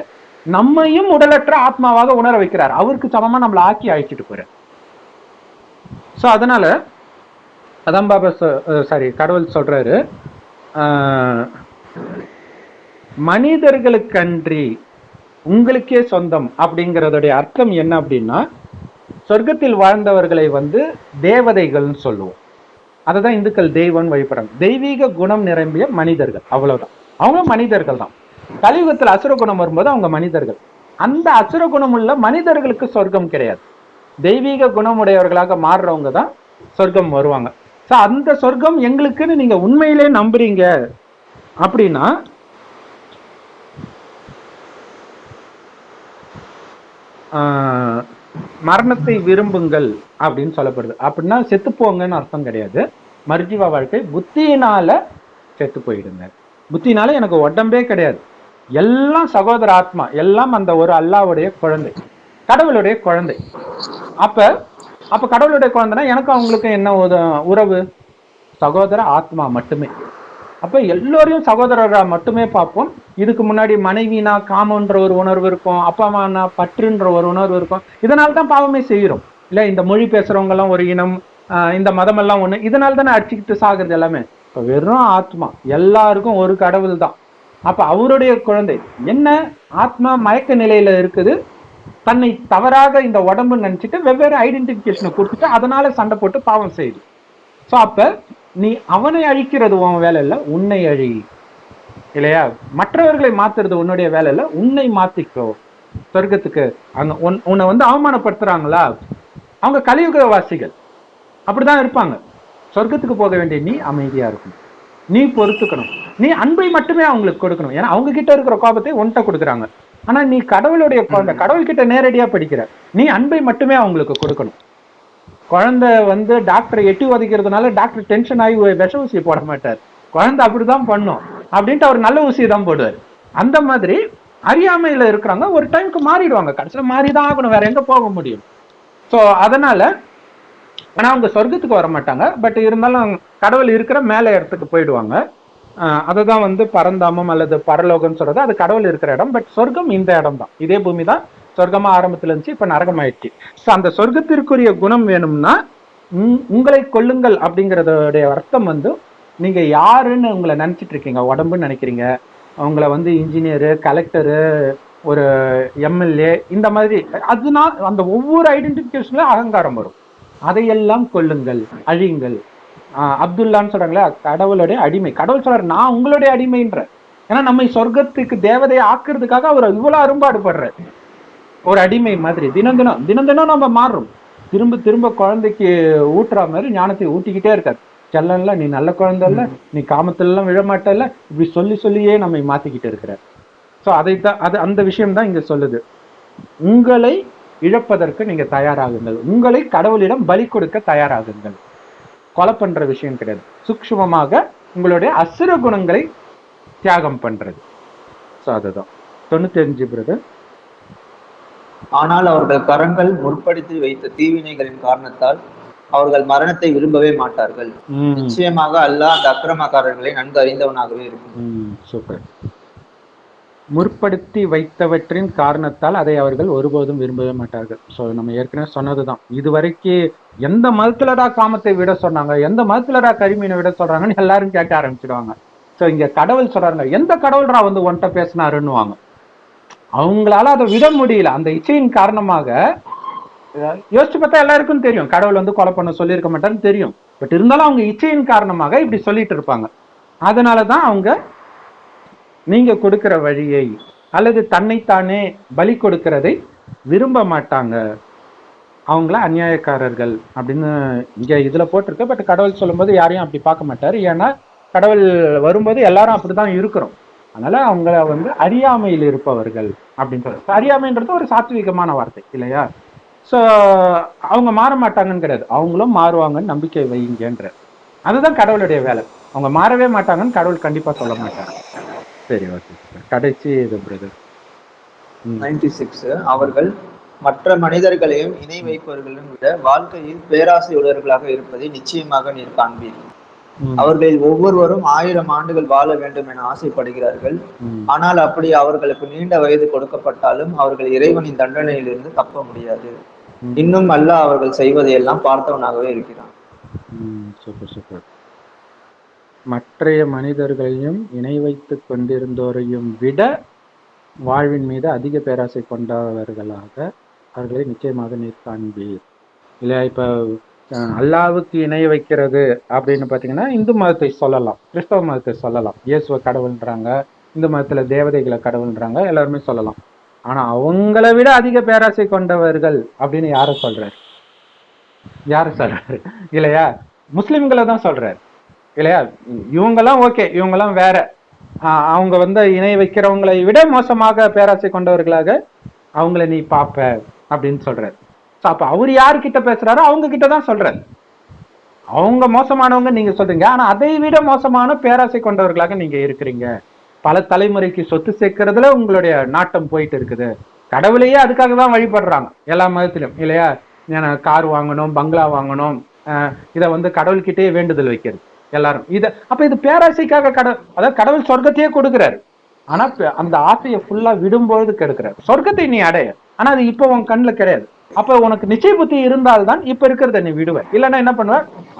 நம்மையும் உடலற்ற ஆத்மாவாக உணர வைக்கிறார். அவருக்கு சமமா நம்மளை ஆக்கி அழைச்சிட்டு போறாரு. ஸோ அதனால அதான் பாபா கடவுள் சொல்றாரு, மனிதர்களுக்கன்றி உங்களுக்கே சொந்தம் அப்படிங்கிறதுடைய அர்த்தம் என்ன அப்படின்னா, சொர்க்கத்தில் வாழ்ந்தவர்களை தேவதைகள்னு சொல்லுவோம். அததான் இந்துக்கள் தெய்வம் வழிபடுறாங்க. தெய்வீக குணம் நிரம்பிய மனிதர்கள், அவ்வளவுதான். அவங்க மனிதர்கள் தான். கலியுகத்தில் அசுர குணம் வரும்போது அவங்க மனிதர்கள். அந்த அசுர குணம் உள்ள மனிதர்களுக்கு சொர்க்கம் கிடையாது. தெய்வீக குணமுடையவர்களாக மாறுறவங்க தான் சொர்க்கம் வருவாங்க. ஸோ அந்த சொர்க்கம் எங்களுக்குன்னு நீங்க உண்மையிலே நம்புறீங்க அப்படின்னா மரணத்தை விரும்புங்கள் அப்படின்னு சொல்லப்படுது. அப்படின்னா செத்து போங்கன்னு அர்த்தம் கிடையாது. மர்ஜீவா வாழ்க்கை, புத்தியினால செத்து போயிடுங்க. புத்தினால எனக்கு உடம்பே கிடையாது, எல்லாம் சகோதர ஆத்மா, எல்லாம் அந்த ஒரு அல்லாவுடைய குழந்தை, கடவுளுடைய குழந்தை. அப்ப கடவுளுடைய குழந்தைனா எனக்கு அவங்களுக்கு என்ன உறவு? சகோதர ஆத்மா மட்டுமே. அப்ப எல்லோரையும் சகோதரரா மட்டுமே பார்ப்போம். இதுக்கு முன்னாடி மனைவினா காமன்ற ஒரு உணர்வு இருக்கும், அப்பா அம்மானா பற்றுன்ற ஒரு உணர்வு இருக்கும். இதனால தான் பாவமே செய்யறோம் இல்ல. இந்த மொழி பேசுறவங்க எல்லாம் ஒரு இனம், இந்த மதம் எல்லாம் ஒண்ணு. இதனால தானே அடிச்சுக்கிட்டு சாகுறது எல்லாமே. இப்ப வெறும் ஆத்மா, எல்லாருக்கும் ஒரு கடவுள் தான். அப்ப அவருடைய குழந்தை என்ன, ஆத்மா மயக்க நிலையில இருக்குது, தன்னை தவறாக இந்த உடம்பு நினைச்சிட்டு வெவ்வேறு ஐடென்டிபிகேஷனை கொடுத்துட்டு அதனால சண்டை போட்டு பாவம் செய்யுது. ஸோ அப்ப நீ அவனை அழிக்கிறது உன் வேலை இல்லை, உன்னை அழி இல்லையா? மற்றவர்களை மாத்துறது உன்னுடைய வேலை இல்லை, உன்னை மாத்திக்கோ. சொர்க்கத்துக்கு அங்க உன்னை அவமானப்படுத்துறாங்களா, அவங்க கலியுகவாசிகள் அப்படிதான் இருப்பாங்க. சொர்க்கத்துக்கு போக வேண்டிய நீ அமைதியா இருக்கணும், நீ பொறுத்துக்கணும், நீ அன்பை மட்டுமே அவங்களுக்கு கொடுக்கணும். ஏன்னா அவங்க கிட்ட இருக்கிற கோபத்தை ஒன்ட்ட கொடுக்குறாங்க. ஆனா நீ கடவுளுடைய குழந்தை, கடவுள்கிட்ட நேரடியா படிக்கிற, நீ அன்பை மட்டுமே அவங்களுக்கு கொடுக்கணும். குழந்தை டாக்டரை எட்டி உதைக்கிறதுனால டாக்டர் டென்ஷன் ஆகி விஷ ஊசியை போட மாட்டார். குழந்தை அப்படிதான் பண்ணும் அப்படின்ட்டு அவர் நல்ல ஊசியை தான் போடுவார். அந்த மாதிரி அறியாமையில இருக்கிறாங்க, ஒரு டைமுக்கு மாறிடுவாங்க, கடைசியில மாறிதான் ஆகணும், வேற எங்க போக முடியும். ஸோ அதனால ஆனா அவங்க சொர்க்கத்துக்கு வர மாட்டாங்க. பட் இருந்தாலும் கடவுள் இருக்கிற மேல இடத்துக்கு போயிடுவாங்க. அதுதான் பரந்தாமம் அல்லது பரலோகம் சொல்றது, அது கடவுள் இருக்கிற இடம். பட் சொர்க்கம் இந்த இடம் தான், இதே பூமி தான். சொர்க்கமா ஆரம்பத்துல இருந்துச்சு, இப்ப நரகம் ஆயிடுச்சு. ஸோ அந்த சொர்க்கத்திற்குரிய குணம் வேணும்னா உங்களை கொள்ளுங்கள் அப்படிங்கறதோடைய அர்த்தம் நீங்க யாருன்னு உங்களை நினைச்சிட்டு இருக்கீங்க, உடம்புன்னு நினைக்கிறீங்க. உங்களை இன்ஜினியரு, கலெக்டரு, ஒரு எம்எல்ஏ, இந்த மாதிரி அதுனா அந்த ஒவ்வொரு ஐடென்டிபிகேஷன்ல அகங்காரம் வரும். அதையெல்லாம் கொள்ளுங்கள், அழியுங்கள். அப்துல்லான்னு சொல்றாங்களே, கடவுளுடைய அடிமை. கடவுள் சொல்றாரு நான் உங்களுடைய அடிமைன்ற. ஏன்னா நம்ம சொர்க்கத்துக்கு தேவதையை ஆக்குறதுக்காக அவர் இவ்வளவு அரும்பாடுபடுற ஒரு அடிமை மாதிரி. தினம் தினம் நம்ம மாறுறோம். திரும்ப திரும்ப குழந்தைக்கு ஊட்டுற மாதிரி ஞானத்தை ஊட்டிக்கிட்டே இருக்காரு. செல்லம்ல, நீ நல்ல குழந்தை இல்ல, நீ காமத்துல எல்லாம் விழமாட்டல்ல, இப்படி சொல்லியே நம்மை மாத்திக்கிட்டு இருக்கிறார். ஸோ அதைத்தான் அந்த விஷயம்தான் இங்க சொல்லுது. உங்களை இழப்பதற்கு நீங்க தயாராகுங்கள், உங்களை கடவுளிடம் பலி கொடுக்க தயாராகுங்கள். கொலை பண்ற விஷயம் கிடையாது, சூக்ஷ்மமாக உங்களுடைய அசுர குணங்களை தியாகம் பண்றது. ஸோ அதுதான் 95 பிரதர். ஆனால் அவர்கள் கரங்கள் முற்படுத்தி வைத்த தீவினைகளின் காரணத்தால் அவர்கள் மரணத்தை விரும்பவே மாட்டார்கள். நிச்சயமாக அல்லாஹ் அந்த அக்கிரமக்காரர்களை நன்கு அறிந்தவனாகவே இருக்கும். சூப்பர். முற்படுத்தி வைத்தவற்றின் காரணத்தால் அதை அவர்கள் ஒருபோதும் விரும்பவே மாட்டார்கள். ஸோ நம்ம ஏற்கனவே சொன்னதுதான், இதுவரைக்கும் எந்த மதத்துலடா காமத்தை விட சொன்னாங்க, எந்த மதத்துலடா கரிமீனை விட சொல்றாங்கன்னு எல்லாரும் கேட்க ஆரம்பிச்சிடுவாங்க. ஸோ இங்க கடவுள் சொல்றாங்க, எந்த கடவுள்ரா வந்து ஒன்ட்ட பேசினாருன்னுவாங்க. அவங்களால அதை விட முடியல, அந்த இச்சையின் காரணமாக. யோசிச்சு பார்த்தா எல்லாருக்கும் தெரியும் கடவுள் வந்து கொலை பண்ண சொல்லியிருக்க மாட்டான்னு தெரியும். பட் இருந்தாலும் அவங்க இச்சையின் காரணமாக இப்படி சொல்லிட்டு இருப்பாங்க. அதனாலதான் அவங்க நீங்க கொடுக்கிற வழியை அல்லது தன்னைத்தானே பலி கொடுக்கிறதை விரும்ப மாட்டாங்க. அவங்கள அநியாயக்காரர்கள் அப்படின்னு இங்க இதுல போட்டிருக்க. பட் கடவுள் சொல்லும்போது யாரையும் அப்படி பார்க்க மாட்டாரு. ஏன்னா கடவுள் வரும்போது எல்லாரும் அப்படிதான் இருக்கிறோம். அதனால அவங்கள வந்து அறியாமையில் இருப்பவர்கள் அப்படின்னு சொல்ற. அறியாமைன்றது ஒரு சாத்வீகமான வார்த்தை இல்லையா? ஸோ அவங்க மாற மாட்டாங்கன்னு கிடையாது, அவங்களும் மாறுவாங்கன்னு நம்பிக்கை வைங்கன்ற. அதுதான் கடவுளுடைய வேலை. அவங்க மாறவே மாட்டாங்கன்னு கடவுள் கண்டிப்பா சொல்ல மாட்டாங்க. சரி, ஓகே. கடைசி இது பிரதர் 96. அவர்கள் மற்ற மனிதர்களையும் இணை வைப்பவர்களும் விட வாழ்க்கையில் பேராசையுள்ளவர்களாக இருப்பதை நிச்சயமாக நீர் காண்பீர். அவர்களில் ஒவ்வொருவரும் 1000 ஆண்டுகள் வாழ வேண்டும் என ஆசைப்படுகிறார்கள். ஆனால் அப்படி அவர்களுக்கு நீண்ட வயது கொடுக்கப்பட்டாலும் அவர்கள் இறைவனின் தண்டனையிலிருந்து தப்ப முடியாது. இன்னும் அல்லாஹ் அவர்கள் செய்வதையெல்லாம் பார்த்தவனாகவே இருக்கிறான். Super super. மற்றைய மனிதர்களையும் இணை வைத்துக் கொண்டிருந்தோரையும் விட வாழ்வின் மீது அதிக பேராசை கொண்டவர்களாக அவர்களை நிச்சயமாக நீர் காண்பீர் இல்லையா? இப்ப அல்லாவுக்கு இணை வைக்கிறது அப்படின்னு பாத்தீங்கன்னா இந்து மதத்தை சொல்லலாம், கிறிஸ்தவ மதத்தை சொல்லலாம். இயேசுவை கடவுள்ன்றாங்க, இந்து மதத்துல தேவதைகளை கடவுள்ன்றாங்க, எல்லாருமே சொல்லலாம். ஆனா அவங்கள விட அதிக பேராசை கொண்டவர்கள் அப்படின்னு யார சொல்றாரு? இல்லையா? முஸ்லிம்களை தான் சொல்றாரு இல்லையா? இவங்கெல்லாம் ஓகே, இவங்கெல்லாம் வேற. அவங்க வந்து இணை வைக்கிறவங்களை விட மோசமாக பேராசை கொண்டவர்களாக அவங்கள நீ பாப்ப அப்படின்னு சொல்றாரு. அப்ப அவர் யாருக்கிட்ட பேசுறாரோ அவங்க கிட்டதான் சொல்றாரு. அவங்க மோசமானவங்க நீங்க சொல்றீங்க, ஆனா அதை விட மோசமான பேராசை கொண்டவர்களாக நீங்க இருக்கிறீங்க. பல தலைமுறைக்கு சொத்து சேர்க்கறதுல உங்களுடைய நாட்டம் போயிட்டு இருக்குது. கடவுளையே அதுக்காக தான் வழிபடுறாங்க எல்லா மதத்திலும் இல்லையா? கார் வாங்கணும், பங்களா வாங்கணும், இதை வந்து கடவுள்கிட்டயே வேண்டுதல் வைக்கிறது எல்லாரும். அப்ப இது பேராசைக்காக அதாவது கடவுள் சொர்க்கத்தையே கொடுக்கிறாரு. ஆனா அந்த ஆசையை ஃபுல்லா விடும்பொழுது கெடுக்கிறாரு. சொர்க்கத்தை நீ அடைய, ஆனா அது இப்ப உன் கண்ணுல கிடையாது. அப்ப உனக்கு நிச்சய புத்தி இருந்தால்தான் இப்ப இருக்கிறத நீ விடுவ. இல்லைன்னா என்ன பண்ணுவ?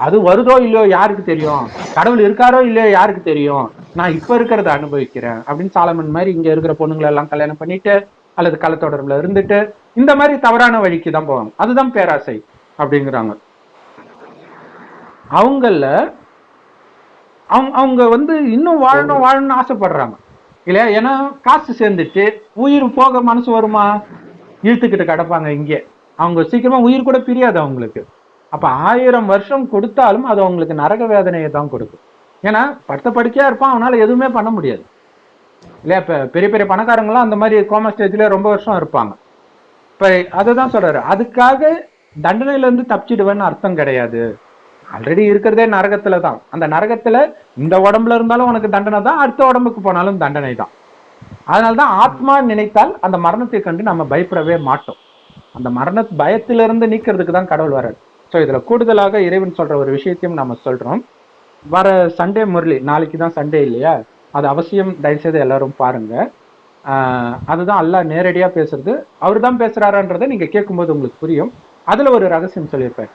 அது வருதோ இல்லையோ யாருக்கு தெரியும், கடவுள் இருக்காரோ இல்லையோ யாருக்கு தெரியும், நான் இப்ப இருக்கிறத அனுபவிக்கிறேன் அப்படின்னு சாலமன் மாதிரி இங்க இருக்கிற பொண்ணுங்களை எல்லாம் கல்யாணம் பண்ணிட்டு அல்லது கள்ளத்தொடர்புல இருந்துட்டு இந்த மாதிரி தவறான வழிக்கு தான் போவாங்க. அதுதான் பேராசை அப்படிங்கிறாங்க. அவங்க வந்து இன்னும் வாழணும்னு ஆசைப்படுறாங்க இல்லையா? ஏன்னா காசு சேர்ந்துட்டு உயிர் போக மனசு வருமா? இழுத்துக்கிட்டு கிடப்பாங்க இங்கே. அவங்க சீக்கிரமா உயிர் கூட பிரியாது அவங்களுக்கு. அப்ப 1000 வருஷம் கொடுத்தாலும் அது அவங்களுக்கு நரக வேதனையை தான் கொடுக்கும். ஏன்னா படுத்த படுக்கையா இருப்பான், அவனால எதுவுமே பண்ண முடியாது இல்லையா? இப்ப பெரிய பெரிய பணக்காரங்களாம் அந்த மாதிரி கோமா ஸ்டேஜ்ல ரொம்ப வருஷம் இருப்பாங்க. இப்ப அதுதான் சொல்றாரு, அதுக்காக தண்டனையில இருந்து தப்பிச்சிடுவேன்னு அர்த்தம் கிடையாது. ஆல்ரெடி இருக்கிறதே நரகத்துல தான். அந்த நரகத்துல இந்த உடம்புல இருந்தாலும் உனக்கு தண்டனை தான், அடுத்த உடம்புக்கு போனாலும் தண்டனை தான். அதனால்தான் ஆத்மா நினைத்தால் அந்த மரணத்தை கண்டு நம்ம பயப்படவே மாட்டோம். அந்த மரண பயத்திலிருந்து நீக்கிறதுக்கு தான் கடவுள் வர்றாரு. ஸோ இதுல கூடுதலாக இறைவன் சொல்ற ஒரு விஷயத்தையும் நம்ம சொல்றோம். வர சண்டே முரளி, நாளைக்கு தான் சண்டே இல்லையா? அது அவசியம் தயவுசெய்து எல்லாரும் பாருங்க. அதுதான் அல்லாஹ் நேரடியா பேசுறது. அவர் தான் பேசுறாருன்றதை நீங்க கேட்கும்போது உங்களுக்கு புரியும். அதுல ஒரு ரகசியம் சொல்லியிருப்பேன்.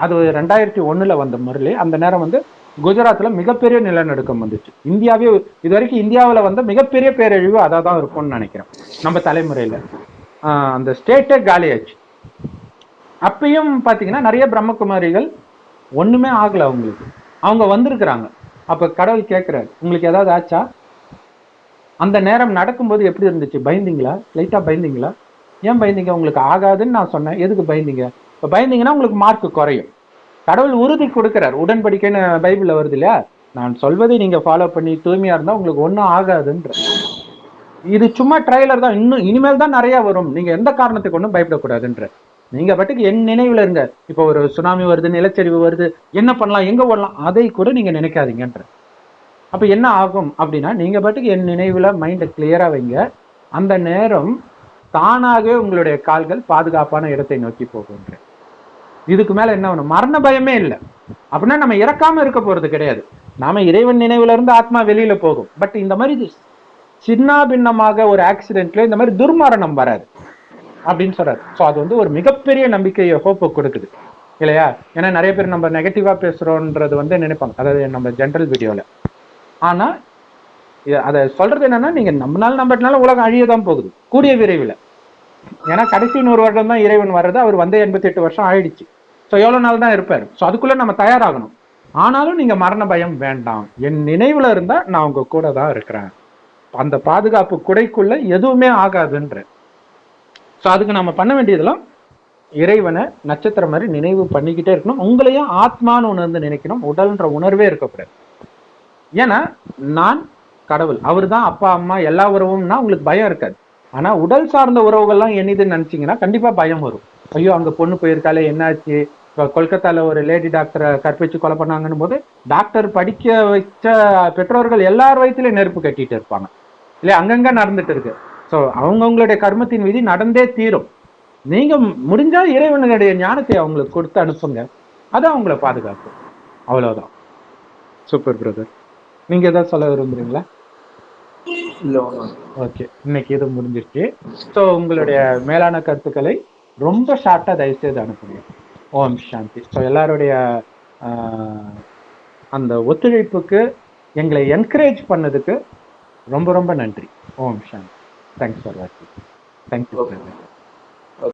அது 2001 வந்த முரளி. அந்த நேரம் வந்து குஜராத்ல மிகப்பெரிய நிலநடுக்கம் வந்துச்சு. இந்தியாவே இது வரைக்கும் இந்தியாவில் வந்த மிகப்பெரிய பேரழிவு அதான் தான் இருக்கும்னு நினைக்கிறேன் நம்ம தலைமுறையில. அந்த ஸ்டேட்டே காலியாச்சு. அப்பயும் பாத்தீங்கன்னா நிறைய பிரம்மகுமாரிகள் ஒண்ணுமே ஆகல அவங்களுக்கு. அவங்க வந்திருக்கிறாங்க. அப்ப கடவுள் கேட்கிறாரு, உங்களுக்கு ஏதாவது ஆச்சா? அந்த நேரம் நடக்கும்போது எப்படி இருந்துச்சு? பயந்தீங்களா? லைட்டா பயந்தீங்களா? ஏன் பயந்தீங்க? உங்களுக்கு ஆகாதுன்னு நான் சொன்னேன், எதுக்கு பயந்தீங்க? இப்ப பயந்தீங்கன்னா உங்களுக்கு மார்க் குறையும். கடவுள் உறுதி கொடுக்கிறார். உடன்படிக்கைன்னு பைபிள்ல வருது இல்லையா, நான் சொல்வதை நீங்க ஃபாலோ பண்ணி தூய்மையா இருந்தா உங்களுக்கு ஒன்றும் ஆகாதுன்ற. இது சும்மா ட்ரைலர் தான், இன்னும் இனிமேல் தான் நிறைய வரும். நீங்க எந்த காரணத்துக்கு ஒன்றும் பயப்படக்கூடாதுன்ற. நீங்க பாட்டுக்கு என் நினைவுல இருங்க. இப்போ ஒரு சுனாமி வருது, நிலச்சரிவு வருது, என்ன பண்ணலாம், எங்க ஓடலாம், அதை கூட நீங்க நினைக்காதீங்கன்ற. அப்ப என்ன ஆகும் அப்படின்னா, நீங்க பாட்டுக்கு என் நினைவுல மைண்டை கிளியரா வைங்க. அந்த நேரம் தானாகவே உங்களுடைய கால்கள் பாதுகாப்பான இடத்தை நோக்கி போகுன்ற. இதுக்கு மேல என்ன வேணும்? மரண பயமே இல்லை அப்படின்னா நம்ம இறக்காம இருக்க போறது கிடையாது. நாம இறைவன் நினைவுல இருந்து ஆத்மா வெளியில போகும். பட் இந்த மாதிரி சின்ன பின்னமாக ஒரு ஆக்சிடென்ட்ல இந்த மாதிரி துர்மரணம் வராது அப்படின்னு சொல்றாரு. ஸோ அது வந்து ஒரு மிகப்பெரிய நம்பிக்கையை, ஹோப்பை கொடுக்குது இல்லையா? ஏன்னா நிறைய பேர் நம்ம நெகட்டிவா பேசுறோன்றது வந்து நினைப்பாங்க, அதாவது நம்ம ஜென்ரல் வீடியோல. ஆனா அதை சொல்றது என்னன்னா, நீங்க நம்மளால நம்பறதுனால உலகம் அழியதான் போகுது கூடிய விரைவில். ஏன்னா கடைசி 100 வருடம் தான் இறைவன் வர்றது. அவர் வந்து 88 வருஷம் ஆயிடுச்சு. ஸோ எவ்வளவு நாள் தான் இருப்பாரு. ஸோ அதுக்குள்ள நம்ம தயாராகணும். ஆனாலும் நீங்க மரண பயம் வேண்டாம். என் நினைவுல இருந்தா நான் உங்க கூட தான் இருக்கிறேன். அந்த பாதுகாப்பு குடைக்குள்ள எதுவுமே ஆகாதுன்ற. ஸோ அதுக்கு நம்ம பண்ண வேண்டியதெல்லாம் இறைவனை நட்சத்திரம் மாதிரி நினைவு பண்ணிக்கிட்டே இருக்கணும். உங்களையும் ஆத்மான்னு உணர்ந்து நினைக்கணும். உடல்ன்ற உணர்வே இருக்கக்கூடாது. ஏன்னா நான் கடவுள், அவர் தான் அப்பா அம்மா எல்லா உறவும்னா உங்களுக்கு பயம் இருக்காது. ஆனா உடல் சார்ந்த உறவுகள்லாம் என்னதுன்னு நினைச்சீங்கன்னா கண்டிப்பா பயம் வரும். ஐயோ அங்க பொண்ணு போயிருக்காலே, என்னாச்சு, கொல்கத்தால ஒரு லேடி டாக்டரை கற்பிச்சு கொலை பண்ணாங்கன்னு போது டாக்டர் படிக்க வச்ச பெற்றோர்கள் எல்லார் வயிற்றுலயும் நெருப்பு கட்டிட்டு இருப்பாங்க இல்லையா? அங்கங்க நடந்துட்டு இருக்கு. ஸோ அவங்கவுங்களுடைய கர்மத்தின் விதி நடந்தே தீரும். நீங்க முடிஞ்சா இறைவனுடைய ஞானத்தை அவங்களுக்கு கொடுத்து அனுப்புங்க. அதான் அவங்கள பாதுகாக்கும். அவ்வளவுதான். Super brother. நீங்க ஏதாவது சொல்ல விரும்புறீங்களா? ஓகே, இன்னைக்கு இது முடிஞ்சிருச்சு. ஸோ உங்களுடைய மேலான கருத்துக்களை ரொம்ப ஷார்ட்டா தயவுசெய்து அனுப்புங்க. ஓம் சாந்தி. ஸோ எல்லாருடைய அந்த ஒத்துழைப்புக்கு, எங்களை என்கரேஜ் பண்ணதுக்கு ரொம்ப ரொம்ப நன்றி. ஓம் சாந்தி. தேங்க்ஸ் ஃபார் வாட்சிங். தேங்க்யூ.